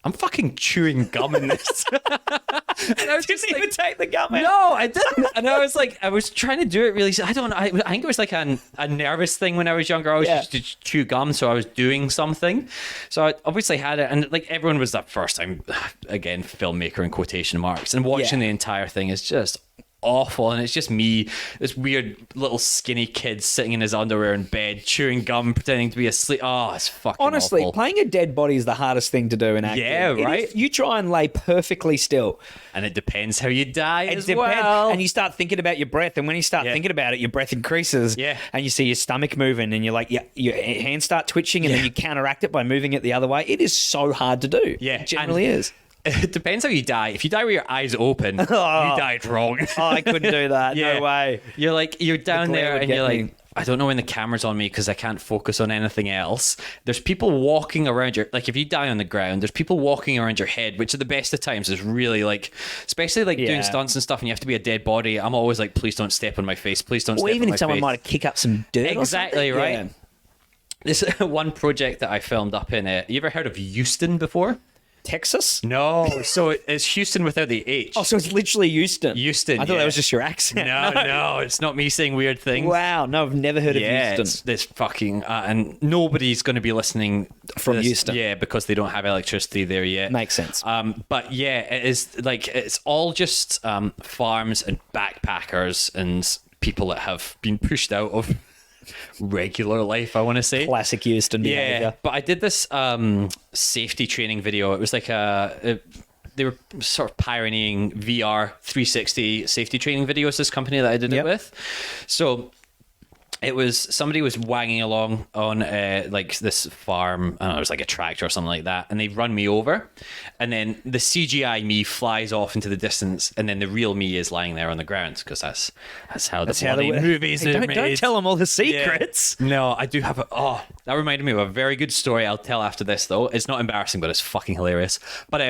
Speaker 1: I'm fucking chewing gum in this. And I was
Speaker 2: Didn't even take the gum out.
Speaker 1: No, I didn't. And I was like, I was trying to do it really. I don't know. I think it was like a nervous thing when I was younger. I always used to chew gum, so I was doing something. So I obviously had it, and like everyone was that first time, again, filmmaker in quotation marks, and watching the entire thing is just awful. And it's just me, this weird little skinny kid sitting in his underwear in bed chewing gum, pretending to be asleep. Oh, it's fucking
Speaker 2: honestly
Speaker 1: awful.
Speaker 2: Playing a dead body is the hardest thing to do in acting.
Speaker 1: Yeah, right.
Speaker 2: You try and lay perfectly still,
Speaker 1: and it depends how you die.
Speaker 2: And you start thinking about your breath, and when you start thinking about it, your breath increases. And you see your stomach moving, and you're like, your hands start twitching, and then you counteract it by moving it the other way. It is so hard to do. It generally is.
Speaker 1: It depends how you die. If you die with your eyes open, you died wrong.
Speaker 2: I couldn't do that. No way.
Speaker 1: You're down there and you're like, I don't know when the camera's on me because I can't focus on anything else. There's people walking around like if you die on the ground, there's people walking around your head, which at the best of times is really like, especially like doing stunts and stuff, and you have to be a dead body. I'm always like, please don't step on my face. Please don't step on my face.
Speaker 2: Or even if someone might kick up some dirt.
Speaker 1: Exactly,
Speaker 2: or
Speaker 1: right.
Speaker 2: Yeah.
Speaker 1: This one project that I filmed up in you ever heard of Euston before?
Speaker 2: Texas?
Speaker 1: No, so it's Houston without the H.
Speaker 2: Oh, so it's literally Houston.
Speaker 1: Houston.
Speaker 2: I thought that was just your accent.
Speaker 1: No, it's not me saying weird things.
Speaker 2: Wow, no, I've never heard of Houston.
Speaker 1: It's this fucking and nobody's going to be listening
Speaker 2: From Houston.
Speaker 1: Yeah, because they don't have electricity there yet.
Speaker 2: Makes sense.
Speaker 1: But yeah, it is like it's all just farms and backpackers and people that have been pushed out of regular life, I want to say.
Speaker 2: Classic Houston behavior.
Speaker 1: Yeah, but I did this safety training video. It was like they were sort of pioneering VR 360 safety training videos, this company that I did it with. So it was somebody was wagging along on like this farm. I don't know, it was like a tractor or something like that, and they run me over, and then the CGI me flies off into the distance, and then the real me is lying there on the ground because that's how the movies are made.
Speaker 2: Don't tell them all the secrets.
Speaker 1: Yeah. No, I do have that reminded me of a very good story I'll tell after this though. It's not embarrassing, but it's fucking hilarious. But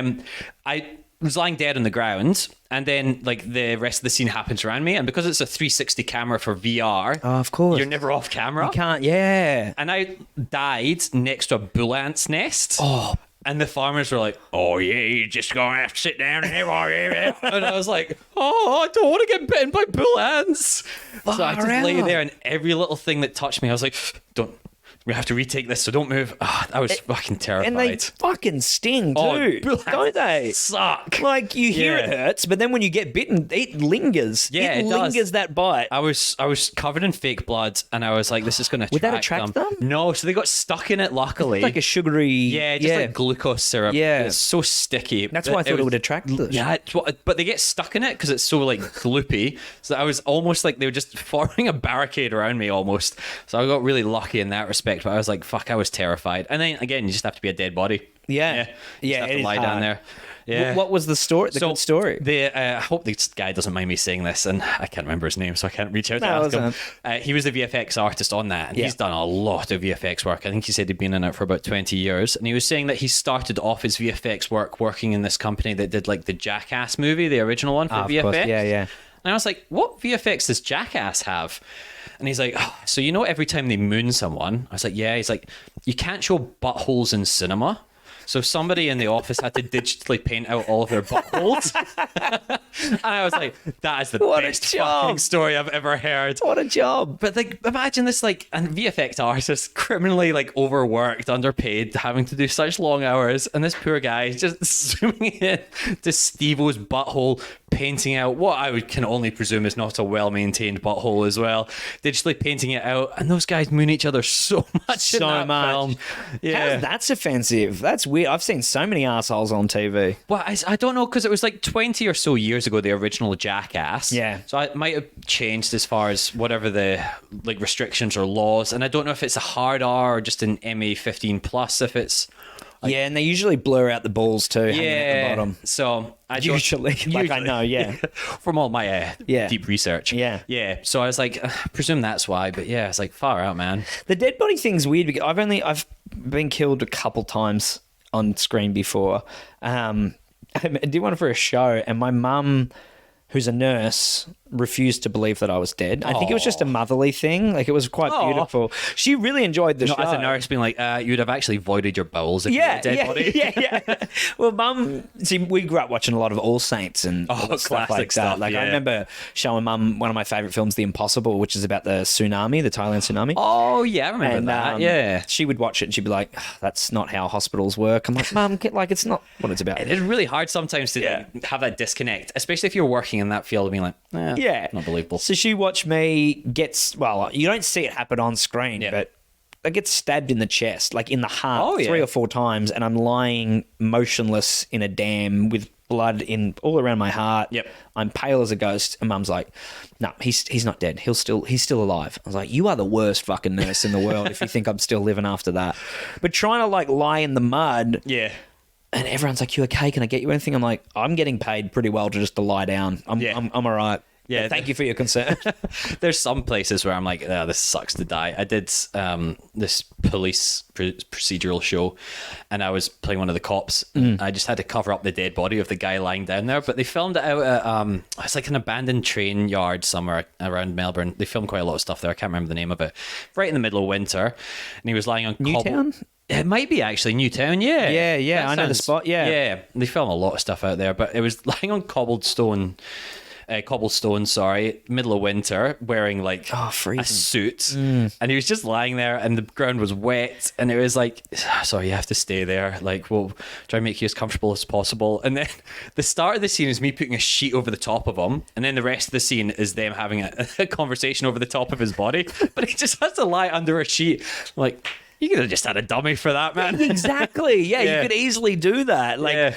Speaker 1: I was lying dead on the ground, and then like the rest of the scene happens around me, and because it's a 360 camera for VR,
Speaker 2: of course,
Speaker 1: you're never off camera.
Speaker 2: You can't. Yeah.
Speaker 1: And I died next to a bull ant's nest.
Speaker 2: Oh.
Speaker 1: And the farmers were like, "Oh yeah, you're just gonna have to sit down here, are you?" And I was like, "Oh, I don't want to get bitten by bull ants." So I just lay there, and every little thing that touched me, I was like, "Don't." We have to retake this, so don't move. I was fucking terrified.
Speaker 2: And they fucking sting too, don't they?
Speaker 1: Suck.
Speaker 2: Like you hear it hurts, but then when you get bitten, it lingers.
Speaker 1: Yeah,
Speaker 2: it lingers
Speaker 1: does.
Speaker 2: That bite.
Speaker 1: I was covered in fake blood, and I was like, "This is going to
Speaker 2: Would that attract them?
Speaker 1: No, so they got stuck in it. Luckily,
Speaker 2: like a sugary,
Speaker 1: like glucose syrup.
Speaker 2: Yeah,
Speaker 1: it's so sticky.
Speaker 2: That's why I thought it would attract them.
Speaker 1: Yeah, but they get stuck in it because it's so like gloopy. So I was almost like they were just forming a barricade around me almost. So I got really lucky in that respect. But I was like, "Fuck!" I was terrified. And then again, you just have to be a dead body.
Speaker 2: Yeah.
Speaker 1: You just have to lie down there. Yeah.
Speaker 2: What was the story? Good story.
Speaker 1: I hope this guy doesn't mind me saying this, and I can't remember his name, so I can't reach out to ask him. He was the VFX artist on that, and he's done a lot of VFX work. I think he said he'd been in it for about 20 years, and he was saying that he started off his VFX work working in this company that did like the Jackass movie, the original one for VFX. Of course.
Speaker 2: Yeah.
Speaker 1: And I was like, "What VFX does Jackass have?" And he's like, "So you know every time they moon someone?" I was like, "Yeah." He's like, "You can't show buttholes in cinema." So somebody in the office had to digitally paint out all of their buttholes. And I was like, that is the best fucking story I've ever heard.
Speaker 2: What a job.
Speaker 1: But like, imagine this, like, and VFX artists criminally like overworked, underpaid, having to do such long hours. And this poor guy is just zooming in to Steve-O's butthole, painting out what can only presume is not a well-maintained butthole as well, digitally painting it out, and those guys moon each other so much in that film. Yeah.
Speaker 2: How's that's offensive? That's weird. I've seen so many assholes on TV.
Speaker 1: Well, I don't know, because it was like 20 or so years ago, the original Jackass.
Speaker 2: Yeah.
Speaker 1: So it might have changed as far as whatever the like restrictions or laws, and I don't know if it's a hard R or just an MA15 plus, if it's...
Speaker 2: Yeah, and they usually blur out the balls too, hanging at the bottom.
Speaker 1: So I
Speaker 2: know,
Speaker 1: from all my deep research.
Speaker 2: Yeah.
Speaker 1: So I was like, I presume that's why, but yeah, it's like far out, man.
Speaker 2: The dead body thing's weird because I've been killed a couple times on screen before. I did one for a show, and my mum, who's a nurse, refused to believe that I was dead. I think it was just a motherly thing. Like, it was quite beautiful. She really enjoyed the show.
Speaker 1: As a nurse being like, you'd have actually voided your bowels if you were a dead body.
Speaker 2: Yeah. Well, Mum, see, we grew up watching a lot of All Saints and stuff like that. Like, I remember showing Mum one of my favourite films, The Impossible, which is about the tsunami, the Thailand tsunami.
Speaker 1: Oh, yeah, I remember that. Yeah.
Speaker 2: She would watch it and she'd be like, that's not how hospitals work. I'm like, Mum, like, it's not what it's about.
Speaker 1: It's really hard sometimes to have that disconnect, especially if you're working in that field, being like, not believable.
Speaker 2: So she watched me you don't see it happen on screen, but I get stabbed in the chest, like in the heart, 3 or 4 times, and I'm lying motionless in a dam with blood all around my heart.
Speaker 1: Yep.
Speaker 2: I'm pale as a ghost, and Mum's like, "No, he's not dead. He's still alive." I was like, "You are the worst fucking nurse in the world if you think I'm still living after that." But trying to like lie in the mud, and everyone's like, "You okay? Can I get you anything?" I'm like, "I'm getting paid pretty well to lie down. I'm all right." Yeah, thank you for your concern.
Speaker 1: There's some places where I'm like, this sucks to die. I did this police procedural show, and I was playing one of the cops. I just had to cover up the dead body of the guy lying down there, but they filmed it out at it's like an abandoned train yard somewhere around Melbourne. They filmed quite a lot of stuff there. I can't remember the name of it. Right in the middle of winter, and he was lying on
Speaker 2: Newtown.
Speaker 1: It might be actually Newtown, yeah.
Speaker 2: Yeah, I know the spot, yeah.
Speaker 1: Yeah, they film a lot of stuff out there, but it was lying on cobblestone, middle of winter, wearing like a suit, and he was just lying there, and the ground was wet, and it was like, sorry, you have to stay there. Like, we'll try and make you as comfortable as possible. And then the start of the scene is me putting a sheet over the top of him, and then the rest of the scene is them having a conversation over the top of his body, but he just has to lie under a sheet, like. You could have just had a dummy for that, man.
Speaker 2: Exactly. Yeah, you could easily do that. Like,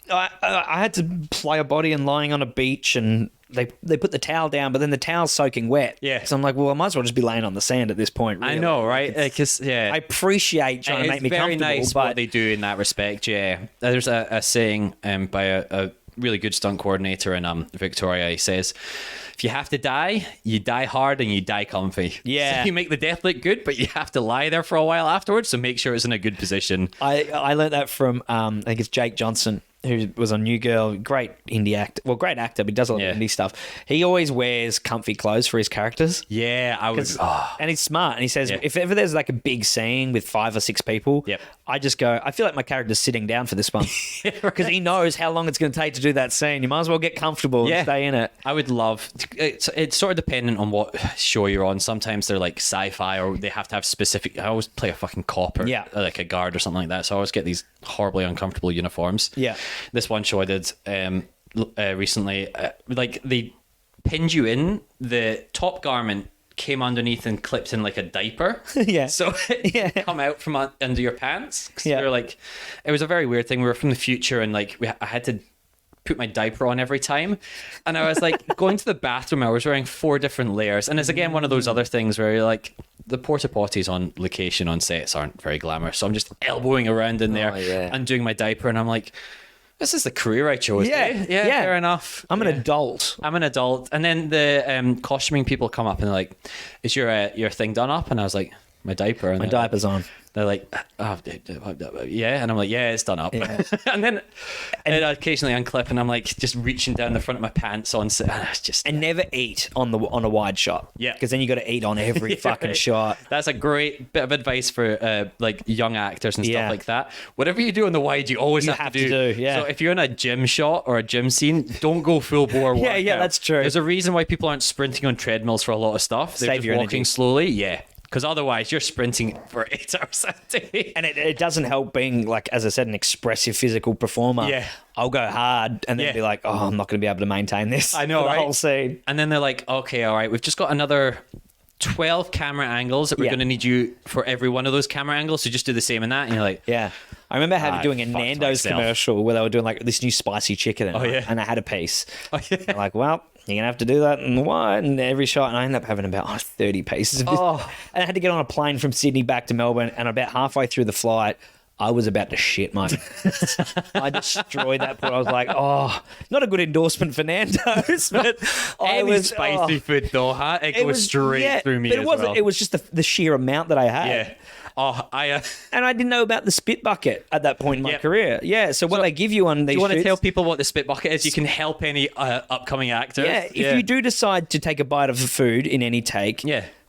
Speaker 2: I had to play a body and lying on a beach, and they put the towel down, but then the towel's soaking wet.
Speaker 1: Yeah.
Speaker 2: So I'm like, well, I might as well just be laying on the sand at this point. Really.
Speaker 1: I know, right? Because I
Speaker 2: appreciate trying to make me comfortable. It's very nice
Speaker 1: what they do in that respect. Yeah. There's a saying by a really good stunt coordinator in Victoria. He says, if you have to die, you die hard and you die comfy.
Speaker 2: Yeah.
Speaker 1: So you make the death look good, but you have to lie there for a while afterwards, so make sure it's in a good position.
Speaker 2: I learned that from, I think it's Jake Johnson, who was on New Girl, great indie actor. Well, great actor, but he does a lot of indie stuff. He always wears comfy clothes for his characters.
Speaker 1: Yeah,
Speaker 2: and he's smart. And he says, if ever there's like a big scene with 5 or 6 people, I just go, I feel like my character's sitting down for this one. Because he knows how long it's going to take to do that scene. You might as well get comfortable and stay in it.
Speaker 1: I would love... It's sort of dependent on what show you're on. Sometimes they're like sci-fi, or they have to have specific... I always play a fucking cop or like a guard or something like that. So I always get these horribly uncomfortable uniforms.
Speaker 2: Yeah.
Speaker 1: This one show I did recently, like they pinned you in, the top garment came underneath and clipped in like a diaper.
Speaker 2: Yeah.
Speaker 1: So it come out from under your pants. Yeah. They're like, it was a very weird thing. We were from the future, and like I had to put my diaper on every time, and I was like going to the bathroom, I was wearing 4 different layers, and it's again one of those other things where you're like, the porta potties on location on sets aren't very glamorous, so I'm just elbowing around in there and doing my diaper, and I'm like, this is the career I chose. Yeah, fair enough.
Speaker 2: I'm an adult.
Speaker 1: And then the costuming people come up and they're like, is your thing done up? And I was like, my diaper. And
Speaker 2: my diaper's on.
Speaker 1: They're like, oh, yeah. And I'm like, yeah, it's done up. Yeah. and then I occasionally unclip, and I'm like just reaching down the front of my pants on set. And it's just...
Speaker 2: And never eat on a wide shot.
Speaker 1: Yeah.
Speaker 2: Because then you got to eat on every fucking shot.
Speaker 1: That's a great bit of advice for like young actors and stuff like that. Whatever you do on the wide, you always have to do.
Speaker 2: Yeah.
Speaker 1: So if you're in a gym shot or a gym scene, don't go full bore workout.
Speaker 2: Yeah, that's true.
Speaker 1: There's a reason why people aren't sprinting on treadmills for a lot of stuff. They're just walking slowly. Yeah. Because otherwise you're sprinting for 8 hours a day.
Speaker 2: And it doesn't help being, like, as I said, an expressive physical performer.
Speaker 1: Yeah.
Speaker 2: I'll go hard and then be like, oh, I'm not going to be able to maintain this.
Speaker 1: I know,
Speaker 2: for the whole scene.
Speaker 1: And then they're like, okay, all right, we've just got another 12 camera angles that we're going to need you for every one of those camera angles. So just do the same in that. And you're like...
Speaker 2: Yeah. I remember doing a Nando's commercial where they were doing like this new spicy chicken and I had a piece. Oh, yeah. I'm like, well... You're going to have to do that and every shot. And I ended up having about 30 pieces of this. And I had to get on a plane from Sydney back to Melbourne. And about halfway through the flight, I was about to shit, mate. I destroyed that point. I was like, not a good endorsement for Nando's. But
Speaker 1: I was spicy food though, huh? It goes straight through me
Speaker 2: but it was just the sheer amount that I had.
Speaker 1: Yeah.
Speaker 2: And I didn't know about the spit bucket at that point in my career. Yeah, so what they give you on these...
Speaker 1: Do you want to tell people what the spit bucket is? You can help any upcoming actors.
Speaker 2: Yeah, if you do decide to take a bite of the food in any take,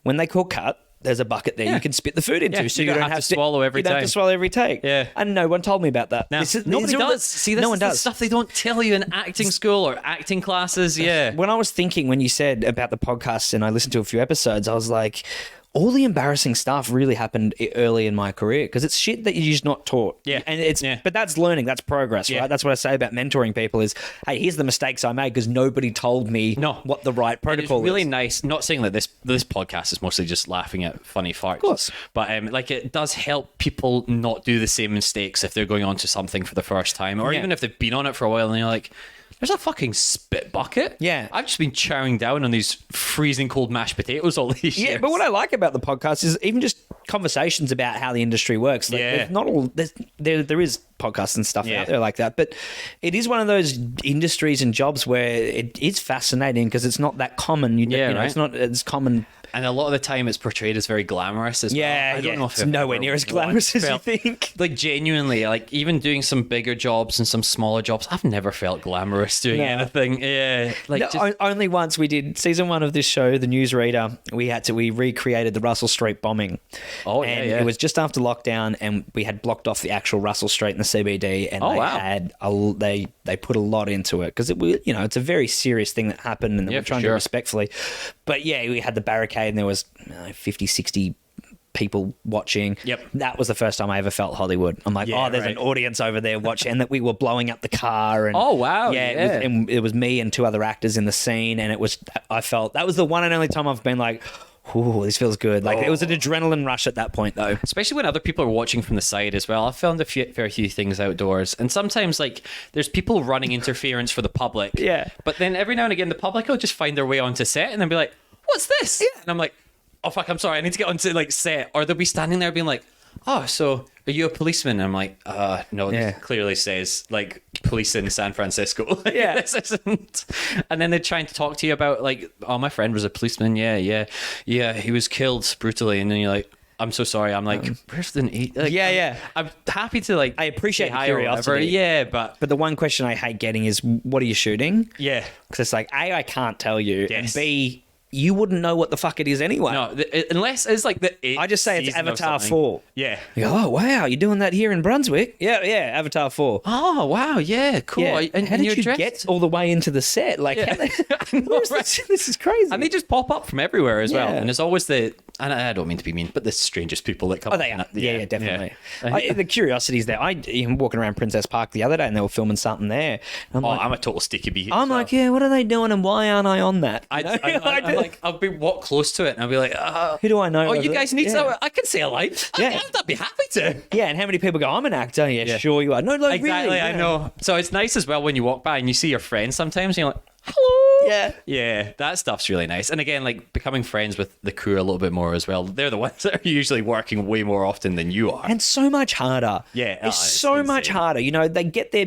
Speaker 2: when they call cut, there's a bucket there you can spit the food into, so you don't have to
Speaker 1: swallow every time.
Speaker 2: You don't have to swallow every take.
Speaker 1: Yeah.
Speaker 2: And no one told me about that.
Speaker 1: Now, nobody does. See, this is stuff they don't tell you in acting school or acting classes. Yeah.
Speaker 2: When I was thinking, when you said about the podcast and I listened to a few episodes, I was like... all the embarrassing stuff really happened early in my career because it's shit that you're just not taught.
Speaker 1: Yeah.
Speaker 2: And but that's learning, that's progress, right? That's what I say about mentoring people is, hey, here's the mistakes I made because nobody told me what the right protocol is.
Speaker 1: It's really nice, not saying that this podcast is mostly just laughing at funny farts. Of
Speaker 2: course.
Speaker 1: But like it does help people not do the same mistakes if they're going on to something for the first time, or even if they've been on it for a while and you're like, there's a fucking spit bucket.
Speaker 2: Yeah.
Speaker 1: I've just been chowing down on these freezing cold mashed potatoes all these years.
Speaker 2: Yeah, but what I like about the podcast is even just conversations about how the industry works. Like, there is podcasts and stuff out there like that, but it is one of those industries and jobs where it is fascinating because it's not that common. It's not as common.
Speaker 1: And a lot of the time it's portrayed as very glamorous as well. I don't know if
Speaker 2: it's nowhere near as glamorous as you think.
Speaker 1: Like genuinely, like even doing some bigger jobs and some smaller jobs, I've never felt glamorous doing anything. Yeah. Like
Speaker 2: only once we did season 1 of this show, The Newsreader, we recreated the Russell Street bombing.
Speaker 1: Oh,
Speaker 2: and
Speaker 1: yeah.
Speaker 2: it was just after lockdown, and we had blocked off the actual Russell Street in the CBD, and they put a lot into it because it's a very serious thing that happened, and we're trying to do it respectfully. But yeah, we had the barricade, and there was 50, 60 people watching.
Speaker 1: Yep.
Speaker 2: That was the first time I ever felt Hollywood. I'm like, there's an audience over there watching, and that we were blowing up the car. And
Speaker 1: oh wow,
Speaker 2: it was me and two other actors in the scene, and I felt that was the one and only time I've been like, ooh, this feels good. Like, it was an adrenaline rush at that point, though.
Speaker 1: Especially when other people are watching from the side as well. I've filmed a fair few things outdoors, and sometimes, like, there's people running interference for the public.
Speaker 2: Yeah.
Speaker 1: But then every now and again, the public will just find their way onto set and then be like, what's this? Yeah. And I'm like, oh, fuck, I'm sorry, I need to get onto, like, set. Or they'll be standing there being like, oh, so are you a policeman? And I'm like, no, this clearly says, like, police in San Francisco.
Speaker 2: Yeah.
Speaker 1: This isn't. And then they're trying to talk to you about, like, oh, my friend was a policeman. Yeah, he was killed brutally. And then you're like, I'm so sorry. I'm like, where's the... Like, I'm happy to, like...
Speaker 2: I appreciate the curiosity.
Speaker 1: Yeah, but
Speaker 2: the one question I hate getting is, what are you shooting?
Speaker 1: Yeah.
Speaker 2: Because it's like, A, I can't tell you, and B... you wouldn't know what the fuck it is anyway.
Speaker 1: No, unless it's like the...
Speaker 2: I just say it's Avatar 4.
Speaker 1: Yeah.
Speaker 2: You go, oh, wow, you're doing that here in Brunswick? Yeah, Avatar 4.
Speaker 1: Oh, wow, yeah, cool.
Speaker 2: Yeah. And how did you get all the way into the set? Like, this is crazy.
Speaker 1: And they just pop up from everywhere as well. And there's always the... And I don't mean to be mean, but the strangest people that come.
Speaker 2: Oh, they are. Yeah, definitely. Yeah. The curiosity's there. I even walking around Princess Park the other day, and they were filming something there.
Speaker 1: I'm a total sticky bee.
Speaker 2: I'm like, yeah, what are they doing, and why aren't I on that?
Speaker 1: I'll be walk close to it, and I'll be like,
Speaker 2: who do I know?
Speaker 1: Oh, you guys need some. I can say a line.
Speaker 2: Yeah,
Speaker 1: I'd be happy to.
Speaker 2: Yeah, and how many people go, I'm an actor? Yeah, sure you are. No, like,
Speaker 1: exactly.
Speaker 2: Really,
Speaker 1: I know. So it's nice as well when you walk by and you see your friends sometimes, and you're like,
Speaker 2: hello.
Speaker 1: Yeah, that stuff's really nice. And again, like, becoming friends with the crew a little bit more as well. They're the ones that are usually working way more often than you are.
Speaker 2: And so much harder.
Speaker 1: Yeah.
Speaker 2: It's so much harder. You know, they get there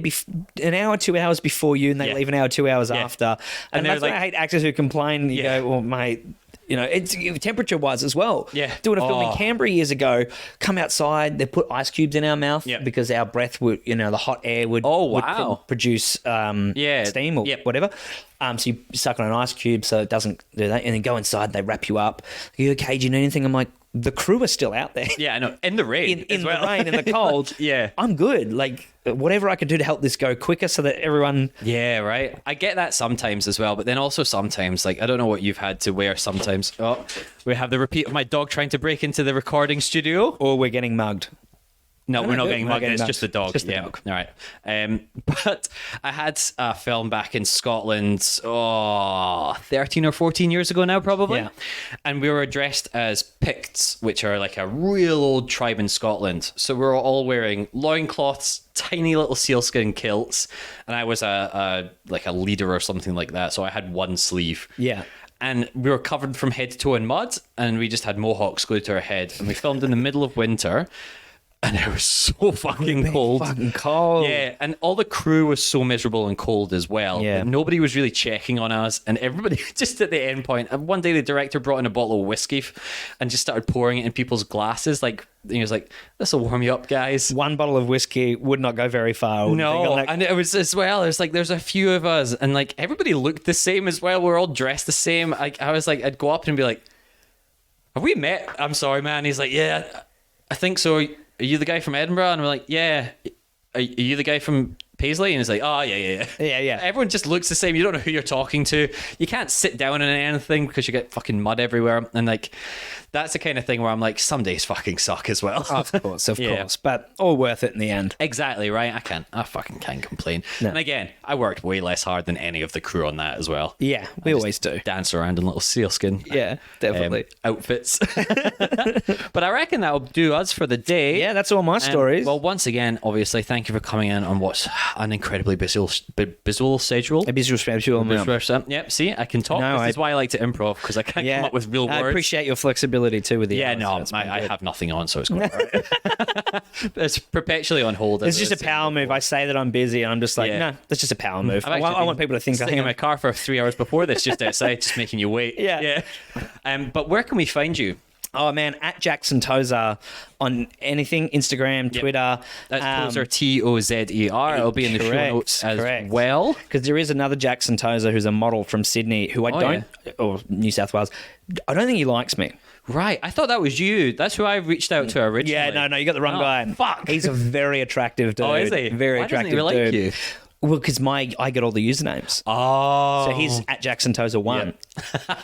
Speaker 2: an hour, 2 hours before you, and they leave an hour, 2 hours after. And that's why I hate actors who complain. You go, well, mate... You know, it's temperature-wise as well.
Speaker 1: Yeah.
Speaker 2: Doing a film in Canberra years ago, come outside, they put ice cubes in our mouth because our breath would, the hot air would, would produce steam or whatever. So you suck on an ice cube so it doesn't do that. And then go inside, they wrap you up. Are you okay? Do you need anything? I'm like, the crew are still out there.
Speaker 1: Yeah, I know. In the rain.
Speaker 2: In the rain, in the cold.
Speaker 1: Yeah.
Speaker 2: I'm good. Like, whatever I can do to help this go quicker so that everyone...
Speaker 1: Yeah, right. I get that sometimes as well, but then also sometimes, like, I don't know what you've had to wear sometimes. Oh, we have the repeat of my dog trying to break into the recording studio.
Speaker 2: Or we're getting mugged.
Speaker 1: No, we're not getting mugged. It's just the dog.
Speaker 2: Just the dog.
Speaker 1: All right. But I had a film back in Scotland, 13 or 14 years ago now, probably.
Speaker 2: Yeah.
Speaker 1: And we were dressed as Picts, which are like a real old tribe in Scotland. So we were all wearing loincloths, tiny little sealskin kilts, and I was a leader or something like that. So I had one sleeve.
Speaker 2: Yeah.
Speaker 1: And we were covered from head to toe in mud, and we just had mohawks glued to our head. And we filmed in the middle of winter. And it was so fucking cold.
Speaker 2: Fucking cold.
Speaker 1: Yeah, and all the crew was so miserable and cold as well.
Speaker 2: Yeah.
Speaker 1: Nobody was really checking on us, and everybody just at the end point. And one day the director brought in a bottle of whiskey and just started pouring it in people's glasses. Like, he was like, "This will warm you up, guys."
Speaker 2: One bottle of whiskey would not go very far.
Speaker 1: No, and it was as well. There's a few of us, and like everybody looked the same as well. We're all dressed the same. I was like, I'd go up and be like, "Have we met?" "I'm sorry, man." He's like, "Yeah, I think so. Are you the guy from Edinburgh?" And we're like, "Yeah." Are you the guy from Paisley? And he's like, "Oh, yeah.
Speaker 2: Yeah.
Speaker 1: Everyone just looks the same. You don't know who you're talking to. You can't sit down in anything because you get fucking mud everywhere. And like, that's the kind of thing where I'm like, some days fucking suck as well.
Speaker 2: Of course. But all worth it in the end.
Speaker 1: Exactly, right? I fucking can't complain. No. And again, I worked way less hard than any of the crew on that as well.
Speaker 2: Yeah, we always do.
Speaker 1: Dance around in little sealskin.
Speaker 2: Yeah, definitely.
Speaker 1: Outfits. But I reckon that'll do us for the day.
Speaker 2: Yeah, that's all my stories.
Speaker 1: Well, once again, obviously, thank you for coming in on what's an incredibly visual schedule.
Speaker 2: A visual schedule.
Speaker 1: Yep, see, I can talk. This is why I like to improv, because I can't come up with real words.
Speaker 2: I appreciate your flexibility too with the
Speaker 1: I have nothing on, so it's going right. It's perpetually on hold.
Speaker 2: It's just a power move. I say that I'm busy, and I'm just like, no, that's just a power move. I want people to think
Speaker 1: I think in my car for 3 hours before this, just outside, just making you wait.
Speaker 2: Yeah.
Speaker 1: But where can we find you?
Speaker 2: Oh, man, at Jackson Tozer on anything, Instagram, Twitter.
Speaker 1: That's Tozer, Tozer. It'll be in the show notes as well.
Speaker 2: Because there is another Jackson Tozer who's a model from Sydney who or New South Wales. I don't think he likes me.
Speaker 1: Right. I thought that was you. That's who I reached out to originally.
Speaker 2: Yeah, no, you got the wrong guy.
Speaker 1: Fuck.
Speaker 2: He's a very attractive dude.
Speaker 1: Oh, is he?
Speaker 2: Very
Speaker 1: Why
Speaker 2: attractive
Speaker 1: doesn't he like
Speaker 2: dude.
Speaker 1: you?
Speaker 2: Well, because I get all the usernames.
Speaker 1: Oh.
Speaker 2: So he's at Jackson Tozer 1.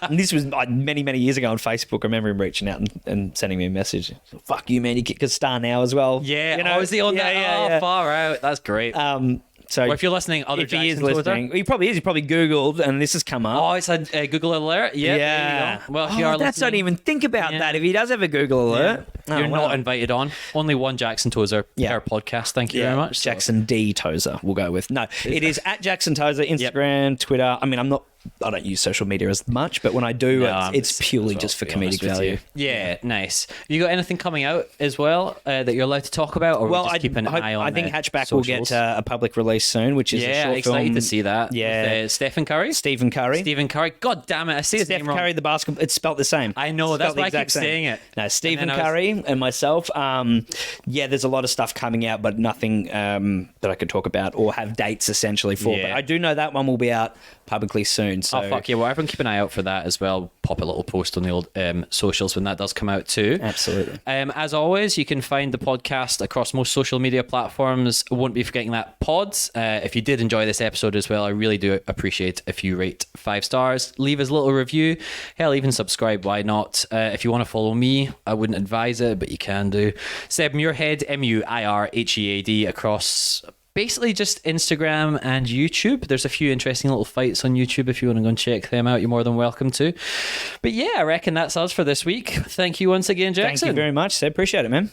Speaker 2: And this was many, many years ago on Facebook. I remember him reaching out and sending me a message. Fuck you, man. You kick a star now as well.
Speaker 1: Yeah.
Speaker 2: You know?
Speaker 1: Is he on that?
Speaker 2: Yeah.
Speaker 1: Far out. That's great.
Speaker 2: So
Speaker 1: if you're listening, other
Speaker 2: if he is
Speaker 1: Jackson Tozer?
Speaker 2: listening, he probably is. He probably Googled and this has come up.
Speaker 1: Oh, it's a Google alert? Yeah. There you go. Well, if you are
Speaker 2: that's
Speaker 1: listening,
Speaker 2: don't even think about that. If he does have a Google alert.
Speaker 1: You're not invited on. Only one Jackson Tozer per podcast. Thank you very much.
Speaker 2: Jackson D. Tozer, we'll go with. No, it is at Jackson Tozer, Instagram, Twitter. I mean, I don't use social media as much, but when I do, it's purely just for comedic value.
Speaker 1: Yeah, nice. You got anything coming out as well that you're allowed to talk about, or just keep an eye on?
Speaker 2: I think Hatchback
Speaker 1: socials?
Speaker 2: will get a public release soon, which is a short
Speaker 1: excited
Speaker 2: film.
Speaker 1: to see that.
Speaker 2: Yeah,
Speaker 1: with, Stephen Curry.
Speaker 2: Stephen Curry.
Speaker 1: God damn it! I say his name wrong.
Speaker 2: Curry, the basketball. It's spelt the same.
Speaker 1: I know. That's why I keep saying it.
Speaker 2: No, Stephen Curry and myself. There's a lot of stuff coming out, but nothing that I could talk about or have dates essentially for.
Speaker 1: Yeah.
Speaker 2: But I do know that one will be out publicly soon. So.
Speaker 1: Oh fuck yeah! Well, everyone keep an eye out for that as well. Pop a little post on the old socials when that does come out too.
Speaker 2: Absolutely.
Speaker 1: As always, you can find the podcast across most social media platforms. Won't be forgetting that pods. If you did enjoy this episode as well, I really do appreciate if you rate 5 stars, leave us a little review, hell, even subscribe. Why not? If you want to follow me, I wouldn't advise it, but you can do. Seb Muirhead, Muirhead across basically just Instagram and YouTube. There's a few interesting little fights on YouTube. If you want to go and check them out, you're more than welcome to. But yeah, I reckon that's us for this week. Thank you once again, Jackson.
Speaker 2: Thank you very much, Seb. Appreciate it, man.